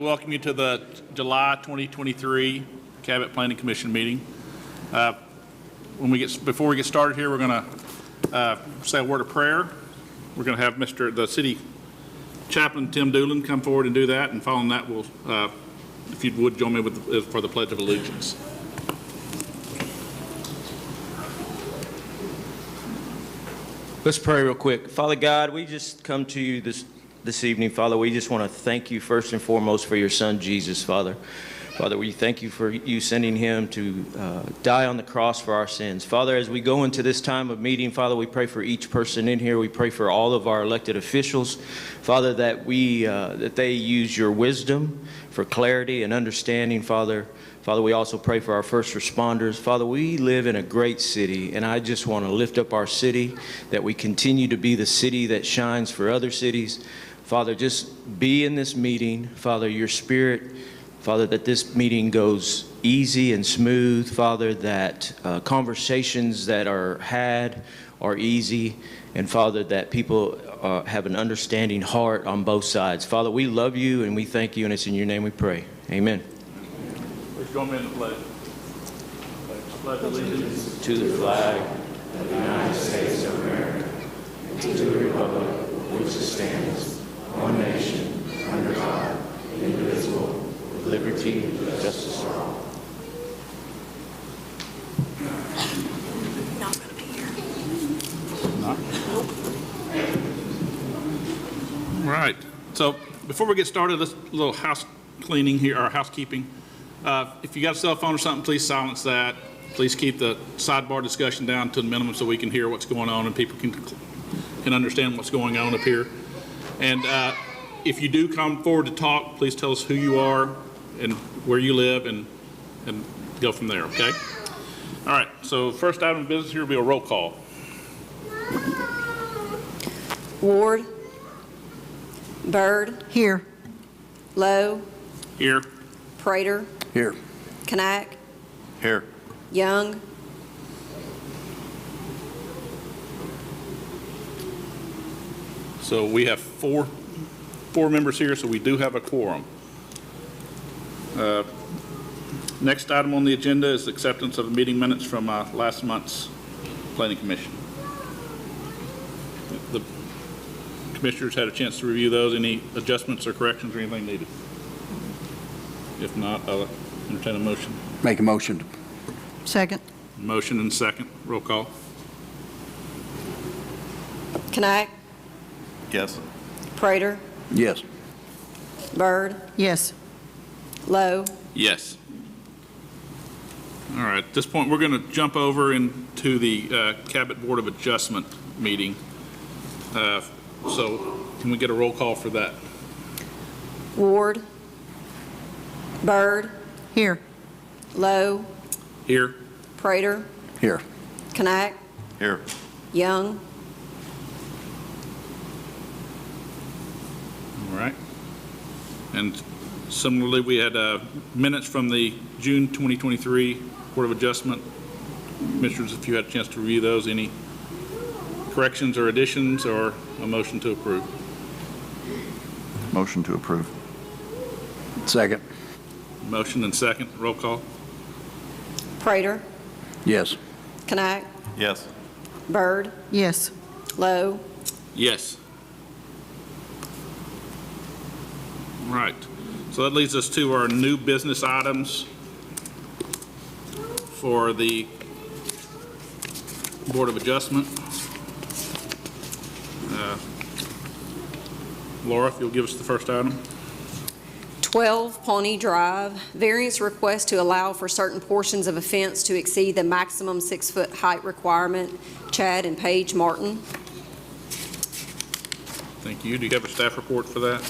Welcome you to the July 2023 Cabot Planning Commission meeting. Before we get started here, we're going to say a word of prayer. We're going to have the City Chaplain Tim Doolin come forward and do that, and following that, we'll, if you would join me for the Pledge of Allegiance. Let's pray real quick. Father God, we just come to you this evening, Father. We just want to thank you first and foremost for your son, Jesus, Father. Father, we thank you for you sending him to die on the cross for our sins. Father, as we go into this time of meeting, Father, we pray for each person in here. We pray for all of our elected officials, Father, that they use your wisdom for clarity and understanding, Father. Father, we also pray for our first responders. Father, we live in a great city, and I just want to lift up our city, that we continue to be the city that shines for other cities. Father, just be in this meeting. Father, your spirit, Father, that this meeting goes easy and smooth. Father, that conversations that are had are easy. And Father, that people have an understanding heart on both sides. Father, we love you and we thank you, and it's in your name we pray. Amen. Please join me in the pledge. Pledge allegiance to the flag of the United States of America, and to the republic which stands one nation, under God, indivisible, with liberty and justice for all. Not going to be here. Not? All right. So before we get started, let's a little house cleaning here, or housekeeping. If you got a cell phone or something, please silence that. Please keep the sidebar discussion down to the minimum so we can hear what's going on and people can understand what's going on up here. And if you do come forward to talk, please tell us who you are and where you live, and go from there, okay? All right, so first item of business here will be a roll call. Ward. Byrd. Here. Lowe. Here. Prater. Here. Knack. Here. Young. So we have four members here, so we do have a quorum. Next item on the agenda is acceptance of the meeting minutes from last month's Planning Commission. The commissioners had a chance to review those. Any adjustments or corrections or anything needed? If not, I'll entertain a motion. Make a motion. Second. Motion and second. Roll call. Knack. Yes. Prater. Yes. Byrd. Yes. Lowe. Yes. All right. At this point, we're going to jump over into the Cabot Board of Adjustment meeting. So can we get a roll call for that? Ward. Byrd. Here. Lowe. Here. Prater. Here. Knack. Here. Young. All right. And similarly, we had minutes from the June 2023 Board of Adjustment. Commissioners, if you had a chance to review those, any corrections or additions, or a motion to approve? Motion to approve. Second. Motion and second. Roll call. Prater. Yes. Knack. Yes. Byrd. Yes. Lowe. Yes. All right. So that leads us to our new business items for the Board of Adjustment. Laura, if you'll give us the first item. 12 Pawnee Drive, variance request to allow for certain portions of a fence to exceed the maximum 6-foot height requirement. Chad and Paige Martin. Thank you. Do you have a staff report for that?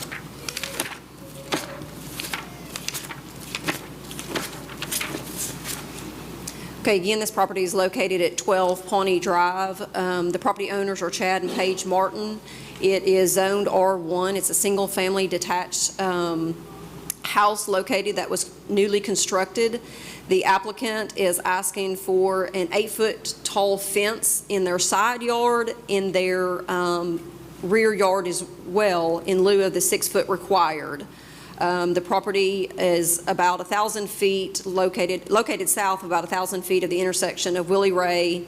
Okay, again, this property is located at 12 Pawnee Drive. The property owners are Chad and Paige Martin. It is zoned R1. It's a single-family detached house located that was newly constructed. The applicant is asking for an 8-foot tall fence in their side yard, in their rear yard as well, in lieu of the 6 foot required. The property is about 1,000 feet located south of about 1,000 feet of the intersection of Willie Ray.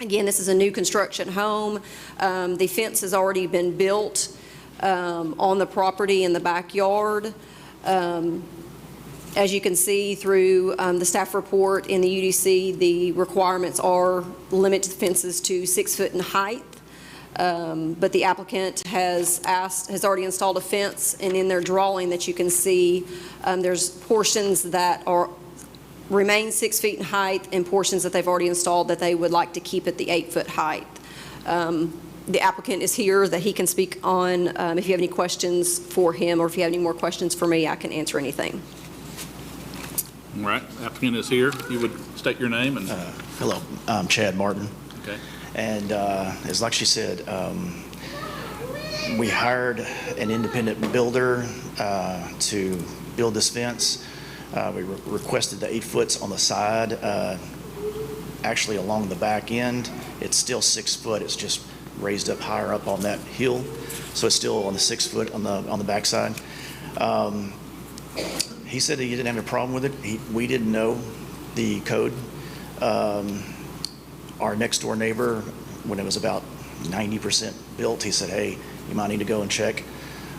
Again, this is a new construction home. The fence has already been built on the property in the backyard. As you can see through the staff report in the UDC, the requirements are limit the fences to 6 foot in height. But the applicant has already installed a fence, and in their drawing that you can see, there's portions that remain 6 feet in height and portions that they've already installed that they would like to keep at the 8-foot height. The applicant is here that he can speak on. If you have any questions for him or if you have any more questions for me, I can answer anything. All right, applicant is here. You would state your name and. Hello, I'm Chad Martin. Okay. And as like she said, we hired an independent builder to build this fence. We requested the 8 foot on the side. Actually, along the back end, it's still 6 foot. It's just raised up higher up on that hill, so it's still on the 6 foot on the back side. He said he didn't have a problem with it. We didn't know the code. Our next door neighbor, when it was about 90% built, he said, hey, you might need to go and check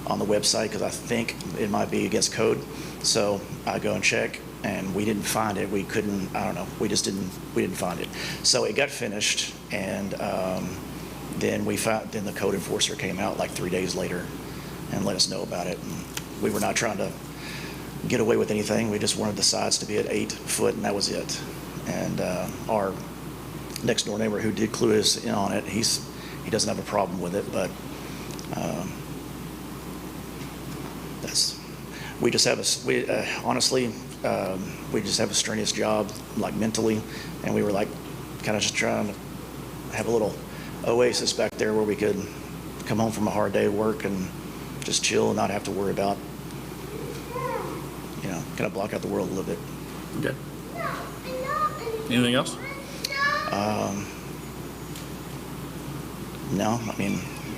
on the website because I think it might be against code. So I go and check, and we didn't find it. We couldn't, I don't know, we didn't find it. So it got finished, and then the code enforcer came out like 3 days later and let us know about it. And we were not trying to get away with anything. We just wanted the sides to be at 8 foot, and that was it. And our next door neighbor who did clue us in on it, he doesn't have a problem with it, but we just have honestly, we just have a strenuous job, like mentally, and we were like kind of just trying to have a little oasis back there where we could come home from a hard day of work and just chill and not have to worry about, kind of block out the world a little bit. Okay. Anything else? No,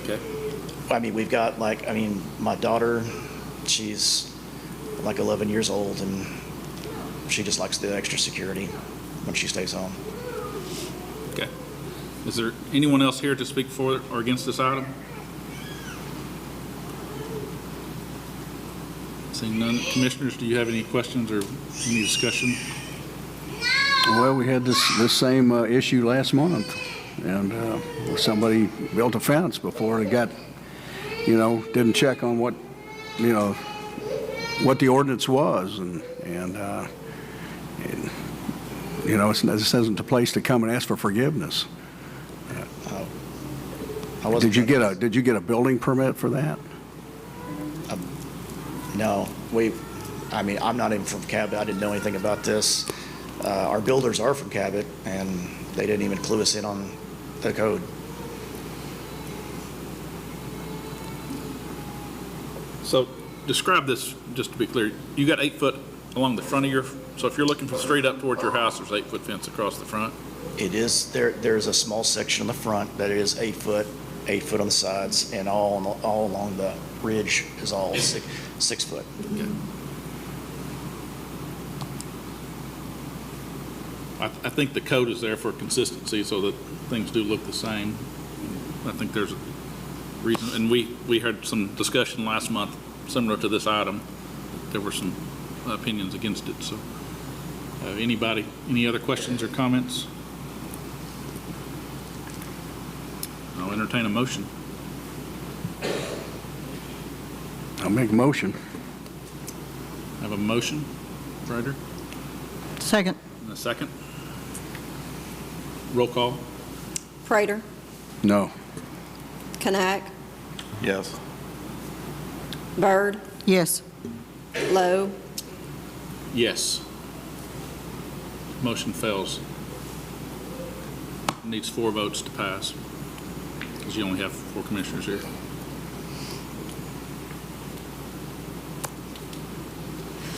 Okay. we've got my daughter, she's like 11 years old, and she just likes the extra security when she stays home. Okay. Is there anyone else here to speak for or against this item? Seeing none. Commissioners, do you have any questions or any discussion? Well, we had this same issue last month, and somebody built a fence before it got, didn't check on what the ordinance was, and this isn't the place to come and ask for forgiveness. Did you get a building permit for that? No, I'm not even from Cabot. I didn't know anything about this. Our builders are from Cabot, and they didn't even clue us in on the code. So describe this, just to be clear. You got 8 foot along the front of so if you're looking from straight up towards your house, there's 8 foot fence across the front? It is, there's a small section on the front that is 8 foot, 8 foot on the sides, and all along the ridge is all 6 foot. Okay. I think the code is there for consistency so that things do look the same. I think there's a reason, and we had some discussion last month similar to this item. There were some opinions against it. So any other questions or comments? I'll entertain a motion. I'll make a motion. I have a motion, Ryder, Second. and a second. Roll call. Prater, No. Knack, Yes. Byrd, Yes. Lowe, Yes. Motion fails. Needs 4 votes to pass, because you only have 4 commissioners here.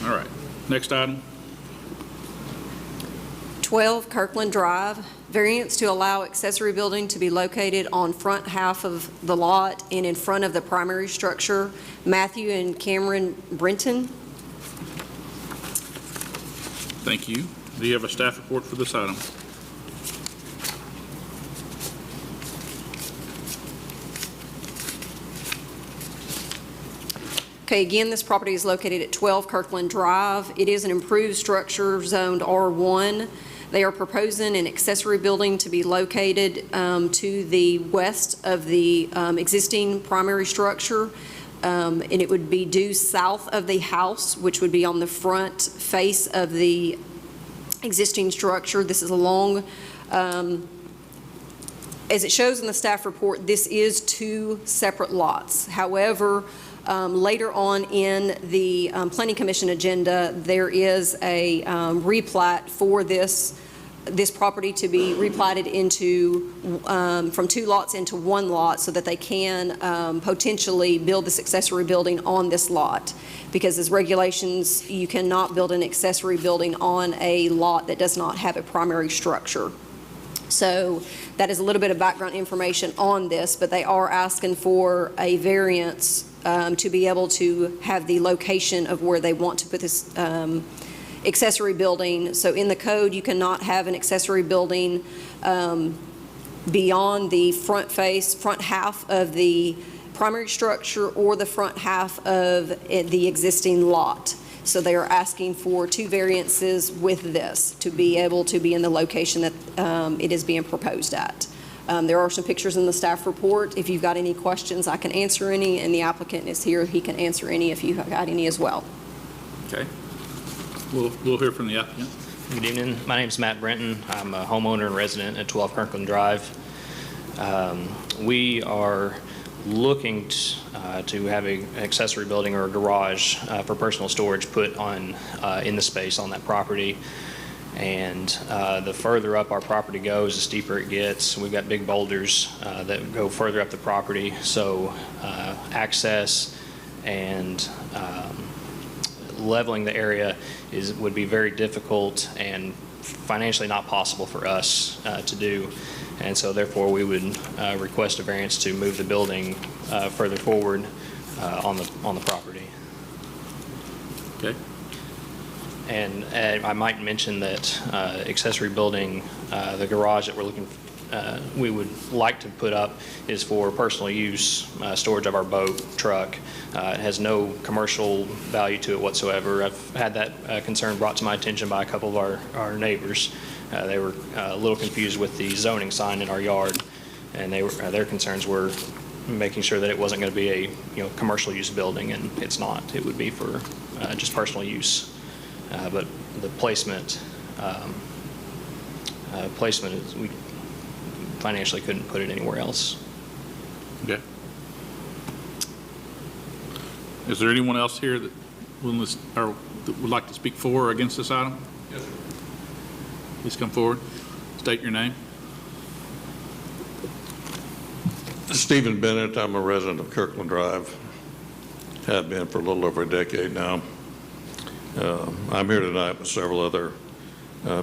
All right, next item. 12 Kirkland Drive, variance to allow accessory building to be located on front half of the lot and in front of the primary structure. Matthew and Cameron Brenton Thank you. Do you have a staff report for this item? Okay, again, this property is located at 12 Kirkland Drive. It is an improved structure zoned R1. They are proposing an accessory building to be located to the west of the existing primary structure, and it would be due south of the house, which would be on the front face of the existing structure. This is along, as it shows in the staff report, this is 2 separate lots. However, later on in the Planning Commission agenda, there is a replat for this property to be replatted into, from 2 lots into 1 lot so that they can potentially build this accessory building on this lot. Because as regulations, you cannot build an accessory building on a lot that does not have a primary structure. So that is a little bit of background information on this, but they are asking for a variance to be able to have the location of where they want to put this accessory building. So in the code, you cannot have an accessory building beyond the front half of the primary structure or the front half of the existing lot. So they are asking for 2 variances with this to be able to be in the location that it is being proposed at. There are some pictures in the staff report. If you've got any questions, I can answer any, and the applicant is here. He can answer any if you've got any as well. Okay. We'll hear from the applicant. Good evening. My name is Matt Brenton. I'm a homeowner and resident at 12 Kirkland Drive. We are looking to have an accessory building or a garage for personal storage put on in the space on that property. And the further up our property goes, the steeper it gets. We've got big boulders that go further up the property, so access and leveling the area would be very difficult and financially not possible for us to do. And so therefore we would request a variance to move the building further forward on the property. Okay. And I might mention that accessory building, the garage that we would like to put up is for personal use, storage of our boat, truck. It has no commercial value to it whatsoever. I've had that concern brought to my attention by a couple of our neighbors. They were a little confused with the zoning sign in our yard, and their concerns were making sure that it wasn't going to be a commercial use building, and it's not. It would be for just personal use. But the placement is, we financially couldn't put it anywhere else. Okay. Is there anyone else here that would like to speak for or against this item? Yes, sir. Please come forward. State your name. Stephen Bennett. I'm a resident of Kirkland Drive. Have been for a little over a decade now. I'm here tonight with several other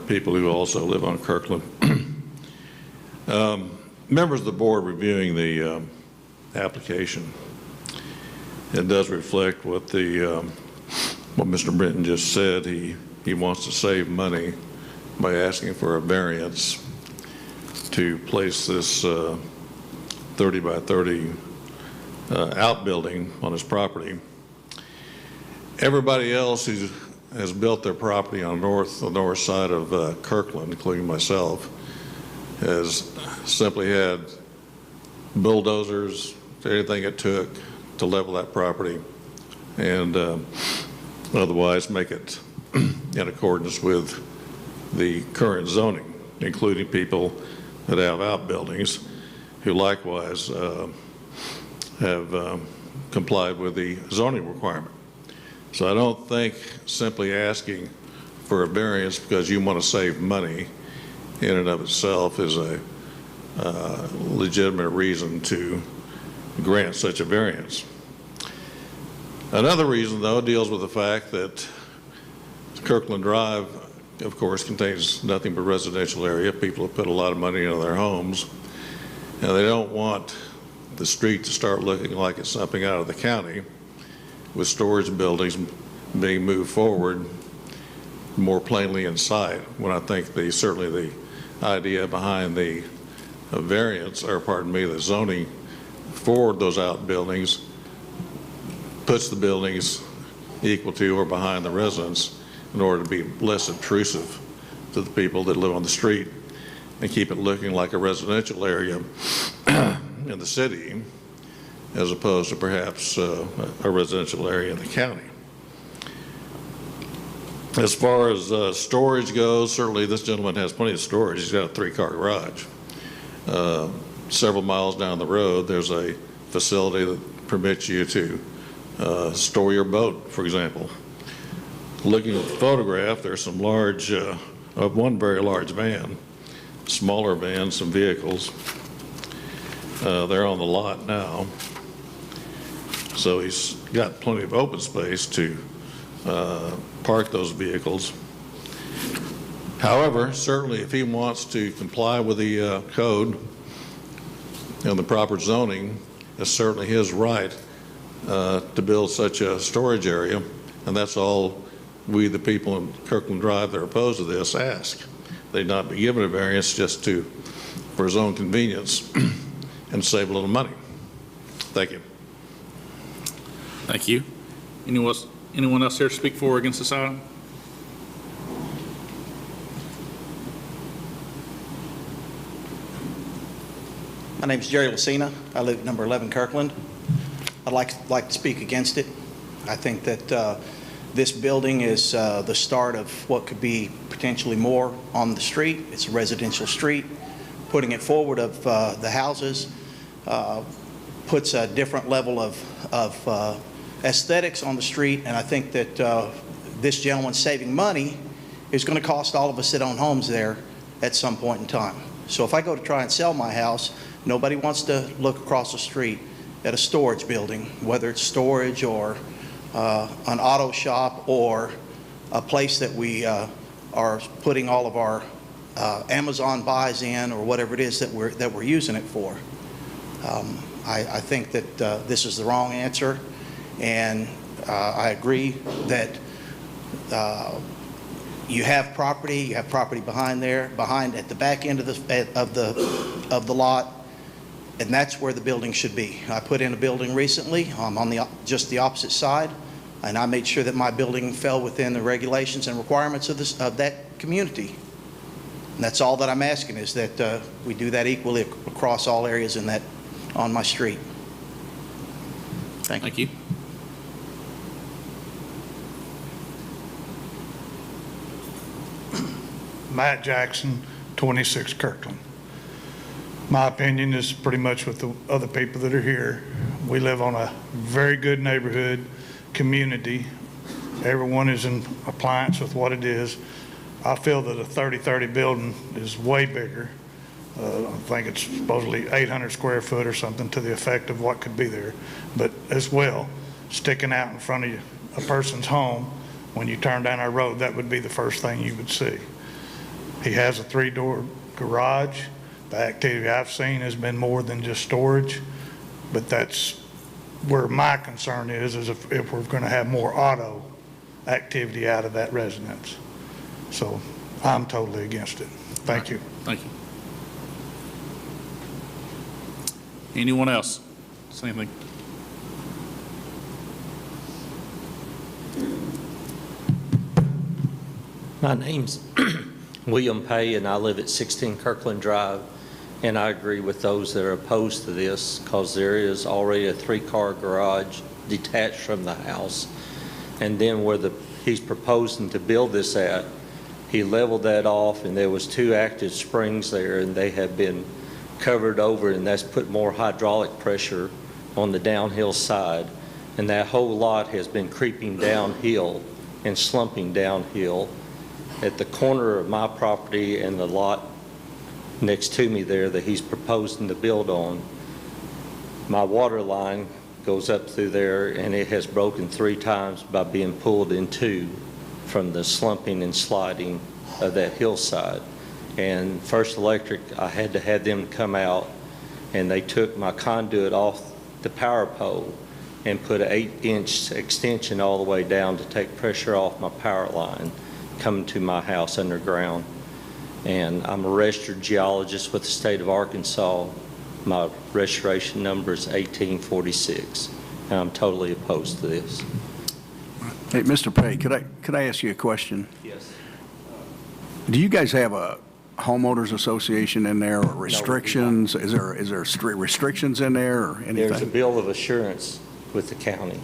people who also live on Kirkland. Members of the board reviewing the application, it does reflect what Mr. Brenton just said. He wants to save money by asking for a variance to place this 30 by 30 outbuilding on his property. Everybody else who has built their property on the north side of Kirkland, including myself, has simply had bulldozers, anything it took to level that property and otherwise make it in accordance with the current zoning, including people that have outbuildings who likewise have complied with the zoning requirement. So I don't think simply asking for a variance because you want to save money in and of itself is a legitimate reason to grant such a variance. Another reason, though, deals with the fact that Kirkland Drive, of course, contains nothing but residential area. People have put a lot of money into their homes, and they don't want the street to start looking like it's something out of the county with storage buildings being moved forward more plainly in sight, when I think certainly the idea behind the variance, or pardon me, the zoning for those outbuildings puts the buildings equal to or behind the residence in order to be less intrusive to the people that live on the street and keep it looking like a residential area in the city as opposed to perhaps a residential area in the county. As far as storage goes, certainly this gentleman has plenty of storage. He's got a 3-car garage. Several miles down the road, there's a facility that permits you to store your boat, for example. Looking at the photograph, there's some large, one very large van, smaller vans, some vehicles. They're on the lot now. So he's got plenty of open space to park those vehicles. However, certainly if he wants to comply with the code and the proper zoning, it's certainly his right to build such a storage area, and that's all we, the people in Kirkland Drive that are opposed to this, ask. They not be given a variance just for his own convenience and save a little money. Thank you. Thank you. Anyone else here to speak for or against this item? My name is Jerry Lucina. I live at number 11 Kirkland. I'd like to speak against it. I think that this building is the start of what could be potentially more on the street. It's a residential street. Putting it forward of the houses puts a different level of aesthetics on the street, and I think that this gentleman saving money is going to cost all of us that own homes there at some point in time. So if I go to try and sell my house, nobody wants to look across the street at a storage building, whether it's storage or an auto shop or a place that we are putting all of our Amazon buys in, or whatever it is that we're using it for. I think that this is the wrong answer, and I agree that you have property behind at the back end of the lot, and that's where the building should be. I put in a building recently. I'm on just the opposite side, and I made sure that my building fell within the regulations and requirements of that community. And that's all that I'm asking, is that we do that equally across all areas on my street. Thank you. Matt Jackson, 26 Kirkland. My opinion is pretty much with the other people that are here. We live on a very good neighborhood community. Everyone is in compliance with what it is. I feel that a 30-30 building is way bigger. I think it's supposedly 800 square foot or something to the effect of what could be there. But as well, sticking out in front of a person's home, when you turn down our road, that would be the first thing you would see. He has a 3-door garage. The activity I've seen has been more than just storage, but that's where my concern is if we're going to have more auto activity out of that residence. So I'm totally against it. Thank you. Thank you. Anyone else? Same thing. My name's William Pay, and I live at 16 Kirkland Drive, and I agree with those that are opposed to this because there is already a 3-car garage detached from the house. And then where he's proposing to build this at, he leveled that off, and there was 2 active springs there, and they have been covered over, and that's put more hydraulic pressure on the downhill side. And that whole lot has been creeping downhill and slumping downhill. At the corner of my property and the lot next to me there that he's proposing to build on, my water line goes up through there, and it has broken 3 times by being pulled in 2 from the slumping and sliding of that hillside. And First Electric, I had to have them come out, and they took my conduit off the power pole and put an 8-inch extension all the way down to take pressure off my power line. come to my house underground. And I'm a registered geologist with the state of Arkansas. My registration number is 1846, and I'm totally opposed to this. Hey, Mr. Pay, could I ask you a question? Yes. Do you guys have a homeowners association in there, or restrictions? Is there strict restrictions in there or anything? There's a bill of assurance with the county,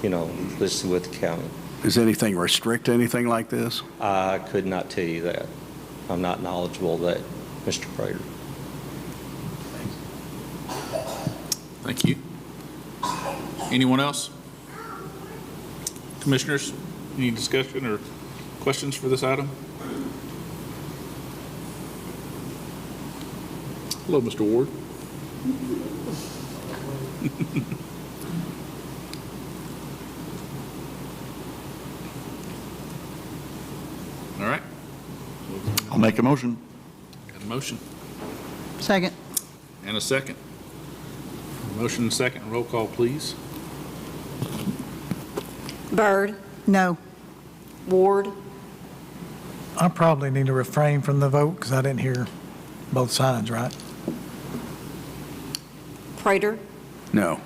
listed with the county. Does anything restrict anything like this? I could not tell you that. I'm not knowledgeable of that, Mr. Prater. Thank you. Anyone else? Commissioners, any discussion or questions for this item? Hello, Mr. Ward. All right, I'll make a motion. got a motion Second. and a second. Motion and second, roll call, please. Byrd, No. Ward, I probably need to refrain from the vote because I didn't hear both sides, right? Prater, No.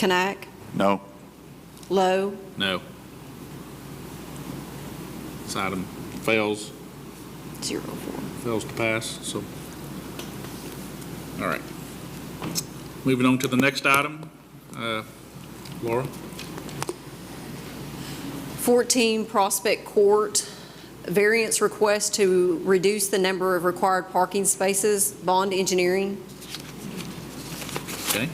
Knack, No. Lowe, No. This item fails 0-4. fails to pass, so. All right. Moving on to the next item. Laura? 14 Prospect Court, variance request to reduce the number of required parking spaces, Bond Engineering. Okay.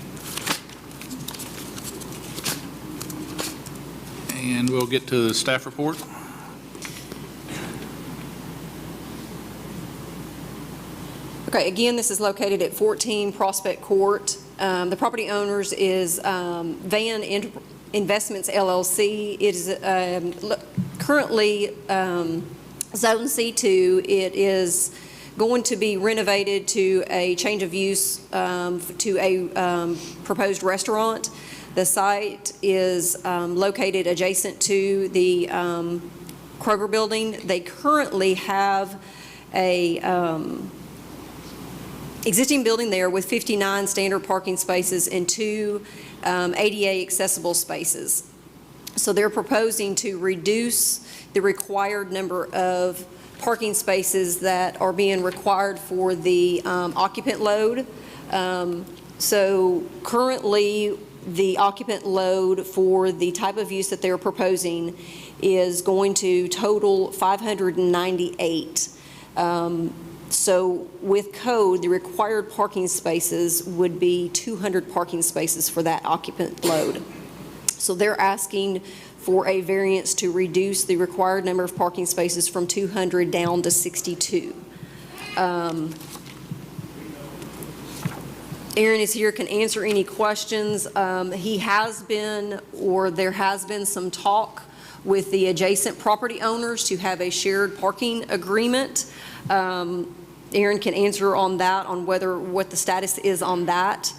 And we'll get to the staff report. Okay, again, this is located at 14 Prospect Court. The property owners is Van Investments LLC. It is currently Zone C2. It is going to be renovated to a change of use to a proposed restaurant. The site is located adjacent to the Kroger building. They currently have a existing building there with 59 standard parking spaces and 2 ADA accessible spaces. So they're proposing to reduce the required number of parking spaces that are being required for the occupant load. So currently, the occupant load for the type of use that they're proposing is going to total 598. So with code, the required parking spaces would be 200 parking spaces for that occupant load. So they're asking for a variance to reduce the required number of parking spaces from 200 down to 62. Aaron is here, can answer any questions. He has been, or there has been some talk with the adjacent property owners to have a shared parking agreement. Aaron can answer on that, on what the status is on that.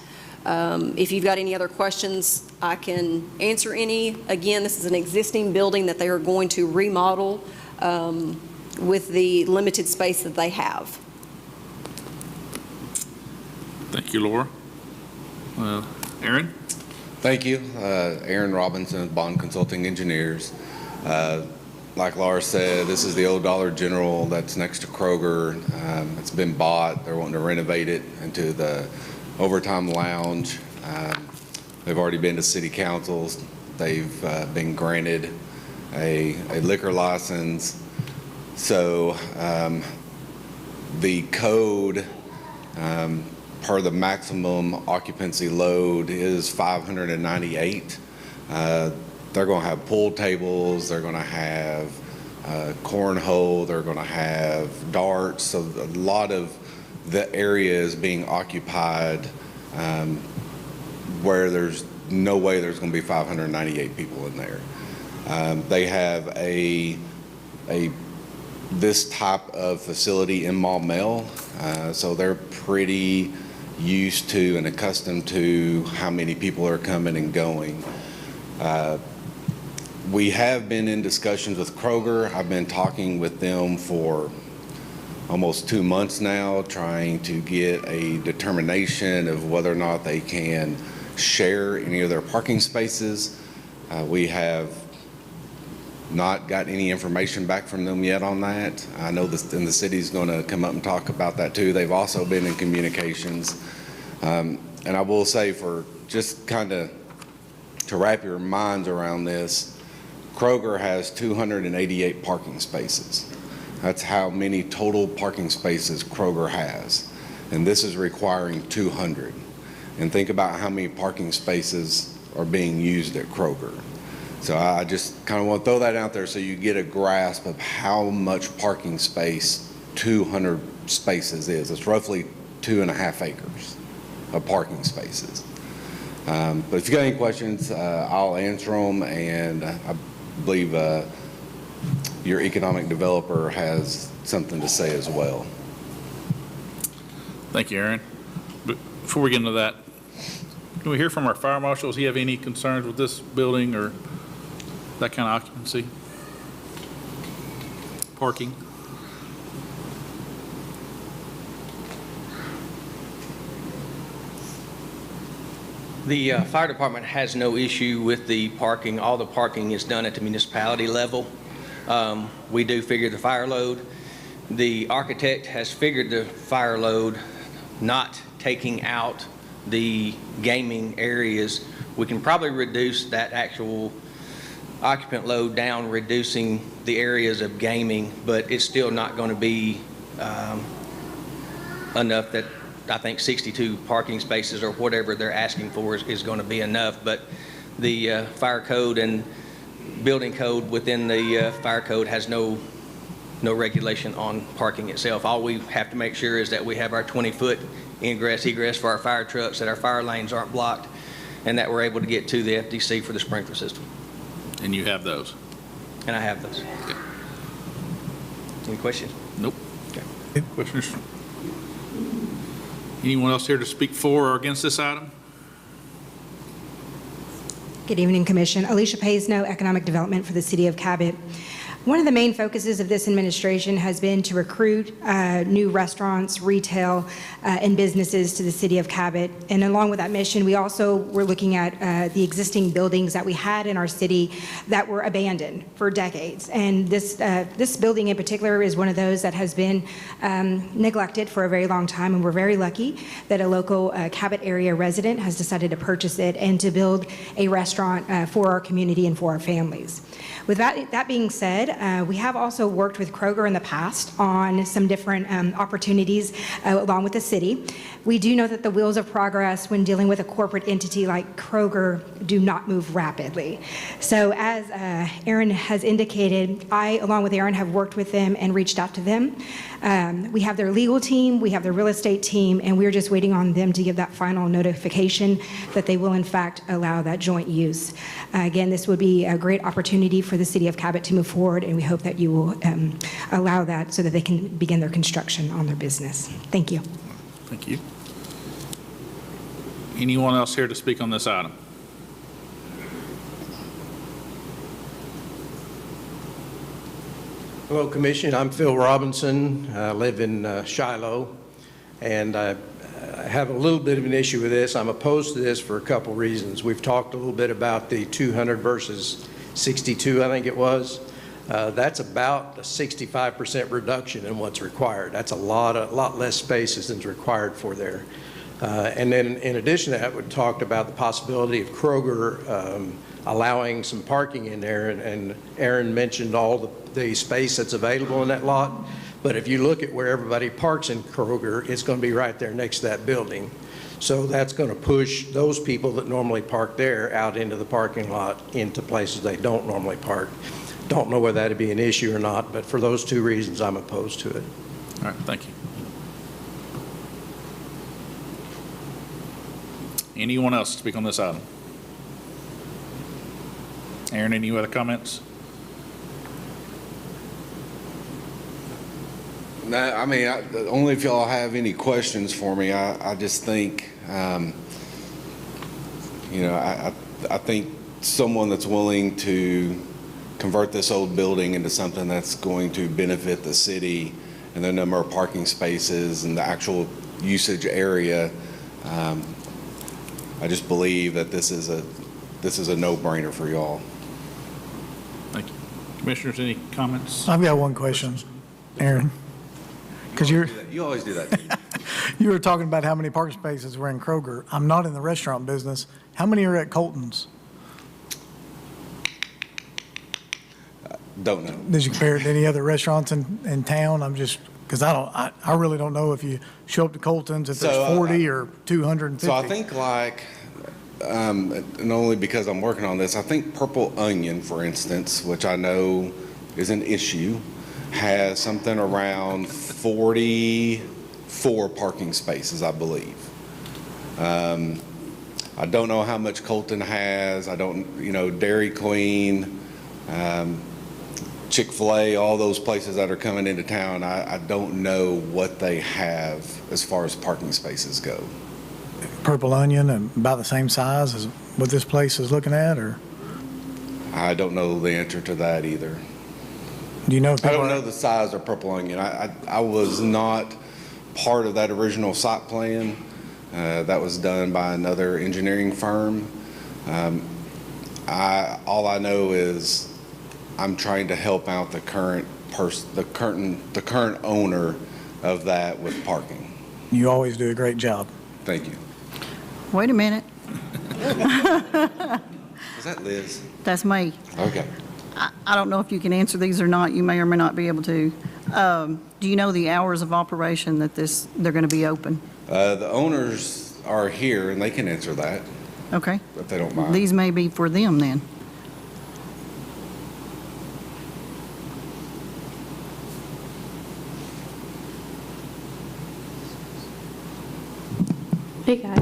If you've got any other questions, I can answer any. Again, this is an existing building that they are going to remodel with the limited space that they have. Thank you, Laura. Aaron? Thank you. Aaron Robinson, Bond Consulting Engineers. Like Laura said, this is the old Dollar General that's next to Kroger. It's been bought. They're wanting to renovate it into the overtime lounge. They've already been to city councils. They've been granted a liquor license. So the code per the maximum occupancy load is 598. They're going to have pool tables, they're going to have cornhole, they're going to have darts. So a lot of the area is being occupied where there's no way there's going to be 598 people in there. They have this type of facility in Maumelle, so they're pretty used to and accustomed to how many people are coming and going. We have been in discussions with Kroger. I've been talking with them for almost 2 months now, trying to get a determination of whether or not they can share any of their parking spaces. We have not got any information back from them yet on that. I know and the city's going to come up and talk about that too. They've also been in communications. And I will say, for just kind of to wrap your minds around this, Kroger has 288 parking spaces. That's how many total parking spaces Kroger has. And this is requiring 200. And think about how many parking spaces are being used at Kroger. So I just kind of want to throw that out there so you get a grasp of how much parking space 200 spaces is. It's roughly 2.5 acres of parking spaces. But if you got any questions, I'll answer them, and I believe your economic developer has something to say as well. Thank you, Aaron. But before we get into that, can we hear from our fire marshal? Does he have any concerns with this building or that kind of occupancy? Parking? The fire department has no issue with the parking. All the parking is done at the municipality level. We do figure the fire load. The architect has figured the fire load, not taking out the gaming areas. We can probably reduce that actual occupant load down, reducing the areas of gaming, but it's still not going to be enough that I think 62 parking spaces or whatever they're asking for is going to be enough. But the fire code and building code within the fire code has no regulation on parking itself. All we have to make sure is that we have our 20-foot ingress, egress for our fire trucks, that our fire lanes aren't blocked, and that we're able to get to the FDC for the sprinkler system. And you have those? And I have those. Okay. Any questions? Nope. Okay. Questions? Anyone else here to speak for or against this item? Good evening, Commission. Alicia Paisno, Economic Development for the City of Cabot. One of the main focuses of this administration has been to recruit new restaurants, retail, and businesses to the City of Cabot. And along with that mission, we also were looking at the existing buildings that we had in our city that were abandoned for decades. And this building in particular is one of those that has been neglected for a very long time, and we're very lucky that a local Cabot area resident has decided to purchase it and to build a restaurant for our community and for our families. With that being said, we have also worked with Kroger in the past on some different opportunities along with the city. We do know that the wheels of progress when dealing with a corporate entity like Kroger do not move rapidly. So as Aaron has indicated, I, along with Aaron, have worked with them and reached out to them. We have their legal team, we have their real estate team, and we're just waiting on them to give that final notification that they will in fact allow that joint use. Again, this would be a great opportunity for the City of Cabot to move forward, and we hope that you will allow that so that they can begin their construction on their business. Thank you. Thank you. Anyone else here to speak on this item? Hello, Commission. I'm Phil Robinson. I live in Shiloh, and I have a little bit of an issue with this. I'm opposed to this for a couple reasons. We've talked a little bit about the 200 versus 62, I think it was. That's about a 65% reduction in what's required. That's a lot less spaces than's required for there. And then in addition to that, we talked about the possibility of Kroger allowing some parking in there, and Aaron mentioned all the space that's available in that lot. But if you look at where everybody parks in Kroger, it's going to be right there next to that building. So that's going to push those people that normally park there out into the parking lot into places they don't normally park. Don't know whether that'd be an issue or not, but for those two reasons, I'm opposed to it. All right, thank you. Anyone else to speak on this item? Aaron, any other comments? No, I mean, only if y'all have any questions for me. I just think, you know, I think someone that's willing to convert this old building into something that's going to benefit the city and the number of parking spaces and the actual usage area. I just believe that this is a no-brainer for y'all. Thank you. Commissioners, any comments? I've got one question, Aaron, because you always do that to me. you were talking about how many parking spaces were in Kroger. I'm not in the restaurant business. How many are at Colton's? Don't know. Did you compare it to any other restaurants in town? I'm just, because I really don't know if you show up to Colton's, if there's 40 or 250. So I think and only because I'm working on this, I think Purple Onion, for instance, which I know is an issue, has something around 44 parking spaces, I believe. I don't know how much Colton has. I don't, Dairy Queen, Chick-fil-A, all those places that are coming into town, I don't know what they have as far as parking spaces go. Purple Onion and about the same size as what this place is looking at, or? I don't know the answer to that either. Do you know? I don't know the size of Purple Onion. I was not part of that original site plan. That was done by another engineering firm. All I know is I'm trying to help out the current owner of that with parking. You always do a great job. Thank you. Wait a minute. Is that Liz? That's me. Okay. I don't know if you can answer these or not. You may or may not be able to. Do you know the hours of operation that they're going to be open? The owners are here and they can answer that. Okay. If they don't mind. These may be for them then. Hey guys,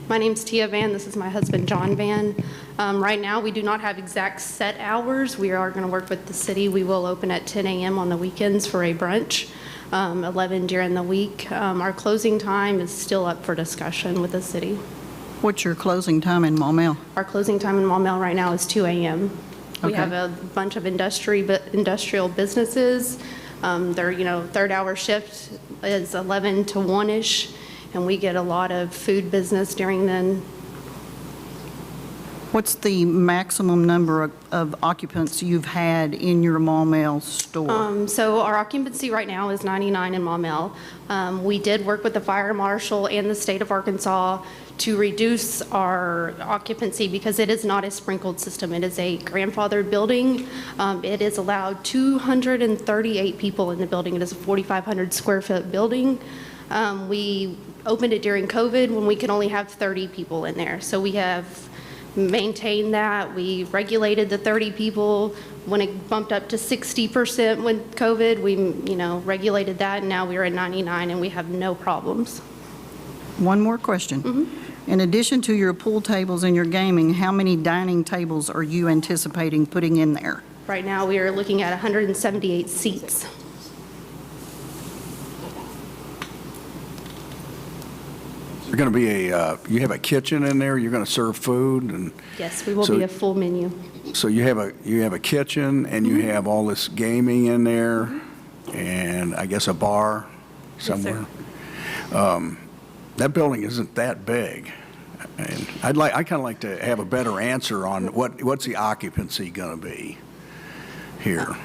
my name's Tia Van. This is my husband John Van. Right now we do not have exact set hours. We are going to work with the city. We will open at 10 a.m. on the weekends for a brunch, 11 during the week. Our closing time is still up for discussion with the city. What's your closing time in Maumelle? Our closing time in Maumelle right now is 2 a.m. We Okay. have a bunch of industrial businesses. Their third hour shift is 11 to 1-ish. And we get a lot of food business during then. What's the maximum number of occupants you've had in your Maumelle store? So our occupancy right now is 99 in Maumelle. We did work with the fire marshal and the state of Arkansas to reduce our occupancy because it is not a sprinkled system. It is a grandfathered building. It is allowed 238 people in the building. It is a 4,500 square foot building. We opened it during COVID when we could only have 30 people in there. So we have maintained that. We regulated the 30 people. When it bumped up to 60% with COVID, we regulated that, and now we're at 99 and we have no problems. One more question. In addition to your pool tables and your gaming, how many dining tables are you anticipating putting in there? Right now we are looking at 178 seats. You're going to be you have a kitchen in there, you're going to serve food, and Yes, we will be a full menu. so you have a kitchen, and you have all this gaming in there, and I guess a bar somewhere. That building isn't that big, and I kind of like to have a better answer on what's the occupancy going to be here.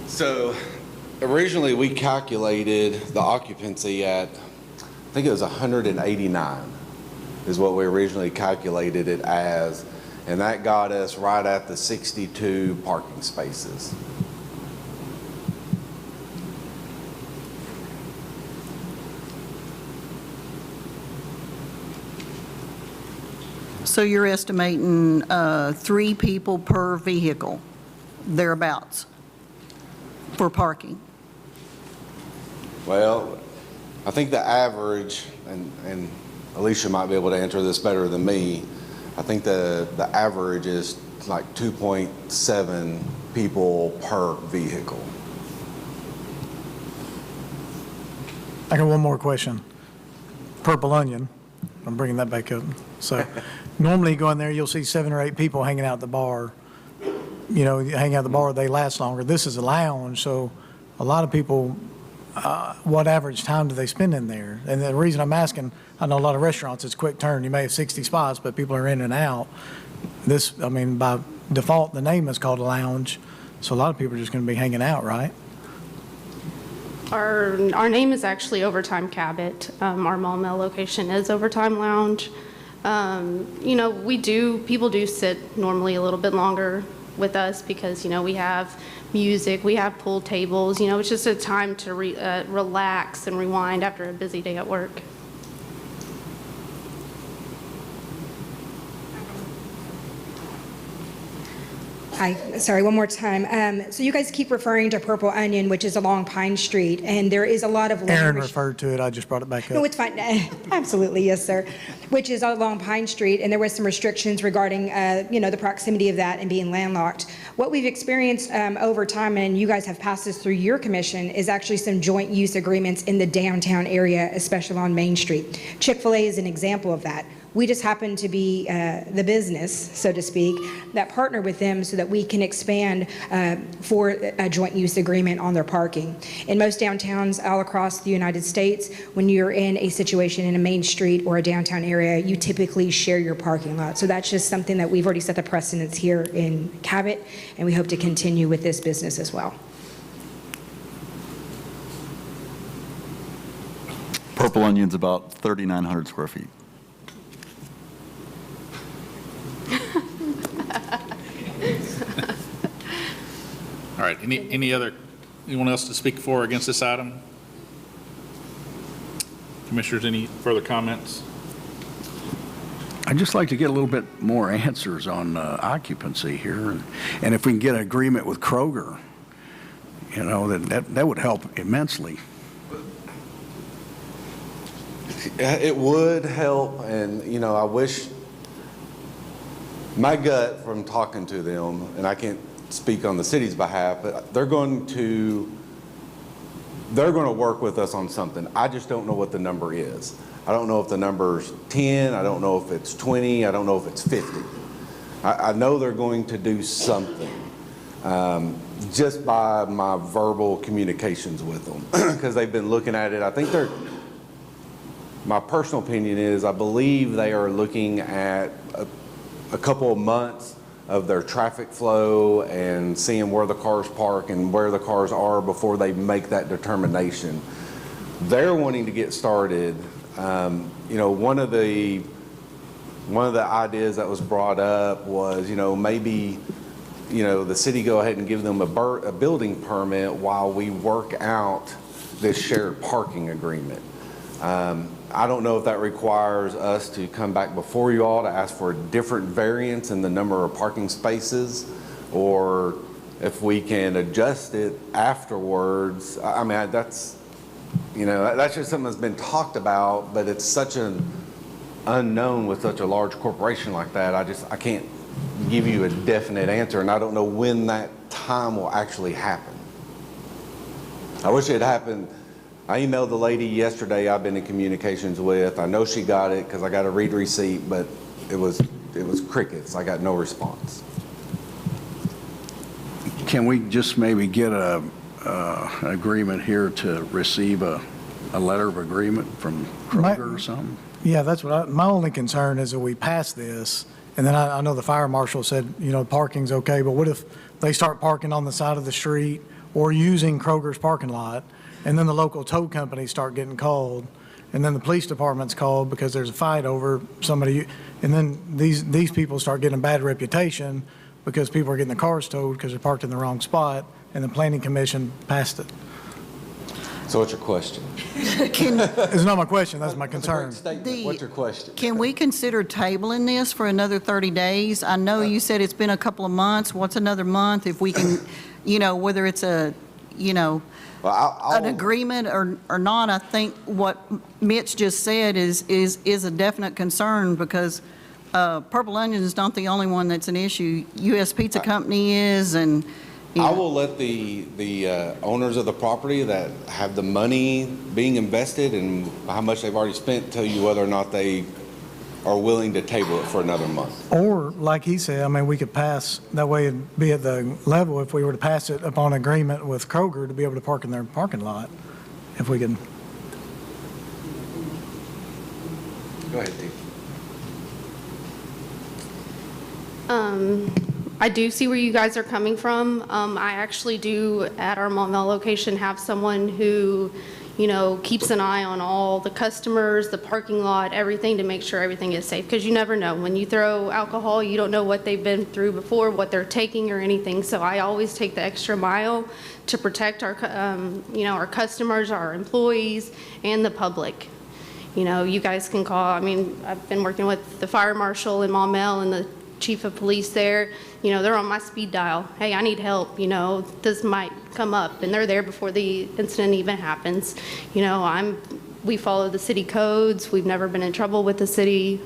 So originally we calculated the occupancy at, I think it was 189 is what we originally calculated it as, and that got us right at the 62 parking spaces. So you're estimating 3 people per vehicle, thereabouts, for parking? Well, I think the average, and Alicia might be able to answer this better than me, I think the average is like 2.7 people per vehicle. I got one more question. Purple Onion, I'm bringing that back up. So normally you go in there, you'll see 7 or 8 people hanging out at the bar. you hang out at the bar, they last longer. This is a lounge, so a lot of people, what average time do they spend in there? And the reason I'm asking, I know a lot of restaurants, it's quick turn. You may have 60 spots, but people are in and out. This, I mean, by default, the name is called a lounge, so a lot of people are just going to be hanging out, right? Our name is actually Overtime Cabot. Our Maumelle location is Overtime Lounge. People do sit normally a little bit longer with us because, we have music, we have pool tables, it's just a time to relax and rewind after a busy day at work. Hi, sorry, one more time. So you guys keep referring to Purple Onion, which is along Pine Street, and there is a lot of... Aaron referred to it, I just brought it back up. No, it's fine. Absolutely, yes, sir. Which is along Pine Street, and there was some restrictions regarding, the proximity of that and being landlocked. What we've experienced over time, and you guys have passed this through your commission, is actually some joint use agreements in the downtown area, especially on Main Street. Chick-fil-A is an example of that. We just happen to be the business, so to speak, that partner with them so that we can expand for a joint use agreement on their parking. In most downtowns all across the United States, when you're in a situation in a main street or a downtown area, you typically share your parking lot. So that's just something that we've already set the precedence here in Cabot, and we hope to continue with this business as well. Purple Onion's about 3,900 square feet. All right, anyone else to speak for or against this item? Commissioners, any further comments? I'd just like to get a little bit more answers on occupancy here, and if we can get an agreement with Kroger, that would help immensely. It would help, and, I wish, my gut from talking to them, and I can't speak on the city's behalf, but they're going to work with us on something. I just don't know what the number is. I don't know if the number's 10, I don't know if it's 20, I don't know if it's 50. I know they're going to do something just by my verbal communications with them because they've been looking at it. I think my personal opinion is I believe they are looking at a couple of months of their traffic flow and seeing where the cars park and where the cars are before they make that determination. They're wanting to get started. One of the ideas that was brought up was, maybe, the city go ahead and give them a building permit while we work out this shared parking agreement. I don't know if that requires us to come back before you all to ask for a different variance in the number of parking spaces, or if we can adjust it afterwards. I mean, that's just something that's been talked about, but it's such an unknown with such a large corporation like that. I can't give you a definite answer, and I don't know when that time will actually happen. I wish it had happened. I emailed the lady yesterday I've been in communications with. I know she got it because I got a read receipt, but it was crickets. I got no response. Can we just maybe get an agreement here to receive a letter of agreement from Kroger or something? Yeah, that's my only concern is that we pass this, and then I know the fire marshal said, parking's okay, but what if they start parking on the side of the street or using Kroger's parking lot, and then the local tow companies start getting called, and then the police department's called because there's a fight over somebody, and then these people start getting a bad reputation because people are getting their cars towed because they're parked in the wrong spot, and the planning commission passed it. So what's your question? It's not my question, that's my concern. What's your question? Can we consider tabling this for another 30 days? I know you said it's been a couple of months. What's another month? If we can, whether it's an agreement or not, I think what Mitch just said is a definite concern because Purple Onion is not the only one that's an issue. U.S. Pizza Company is, and I will let the owners of the property that have the money being invested and how much they've already spent tell you whether or not they are willing to table it for another month. Or, like he said, I mean, we could pass, that way it'd be at the level if we were to pass it upon agreement with Kroger to be able to park in their parking lot, if we could. Go ahead, Dave. I do see where you guys are coming from. I actually do, at our Montvale location, have someone who, you know, keeps an eye on all the customers, the parking lot, everything to make sure everything is safe. Because you never know. When you throw alcohol, you don't know what they've been through before, what they're taking or anything. So I always take the extra mile to protect our, you know, our customers, our employees, and the public. You know, you guys can call. I mean, I've been working with the fire marshal in Maumelle and the chief of police there. You know, they're on my speed dial. Hey, I need help. You know, this might come up, and they're there before the incident even happens. You know, we follow the city codes. We've never been in trouble with the city.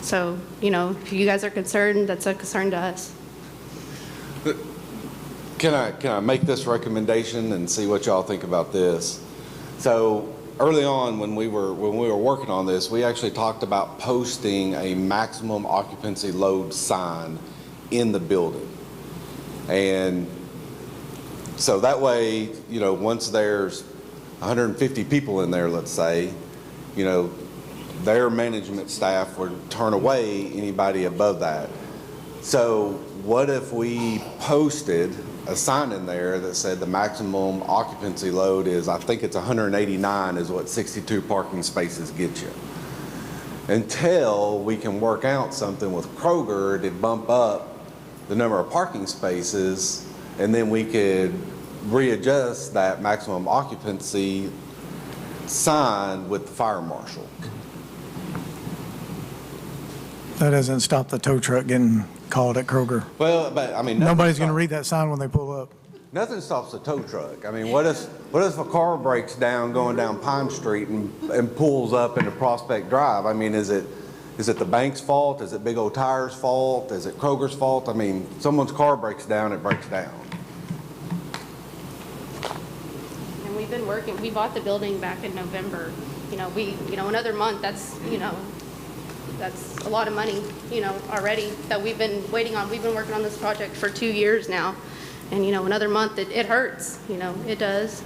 So, you know, if you guys are concerned, that's a concern to us. Can I make this recommendation and see what y'all think about this? So early on, when we were working on this, we actually talked about posting a maximum occupancy load sign in the building. And so that way, you know, once there's 150 people in there, let's say, you know, their management staff would turn away anybody above that. So what if we posted a sign in there that said the maximum occupancy load is, I think it's 189 is what 62 parking spaces get you. Until we can work out something with Kroger to bump up the number of parking spaces, and then we could readjust that maximum occupancy sign with the fire marshal. That doesn't stop the tow truck getting called at Kroger. Well, but I mean, Nobody's going to read that sign when they pull up. nothing stops the tow truck. I mean, what if a car breaks down going down Pine Street and pulls up into Prospect Drive? I mean, is it the bank's fault? Is it Big O Tire's fault? Is it Kroger's fault? I mean, someone's car breaks down, it breaks down. And we've been working, we bought the building back in November. You know, another month, that's a lot of money, you know, already that we've been waiting on. We've been working on this project for 2 years now. And, you know, another month, it hurts, you know, it does.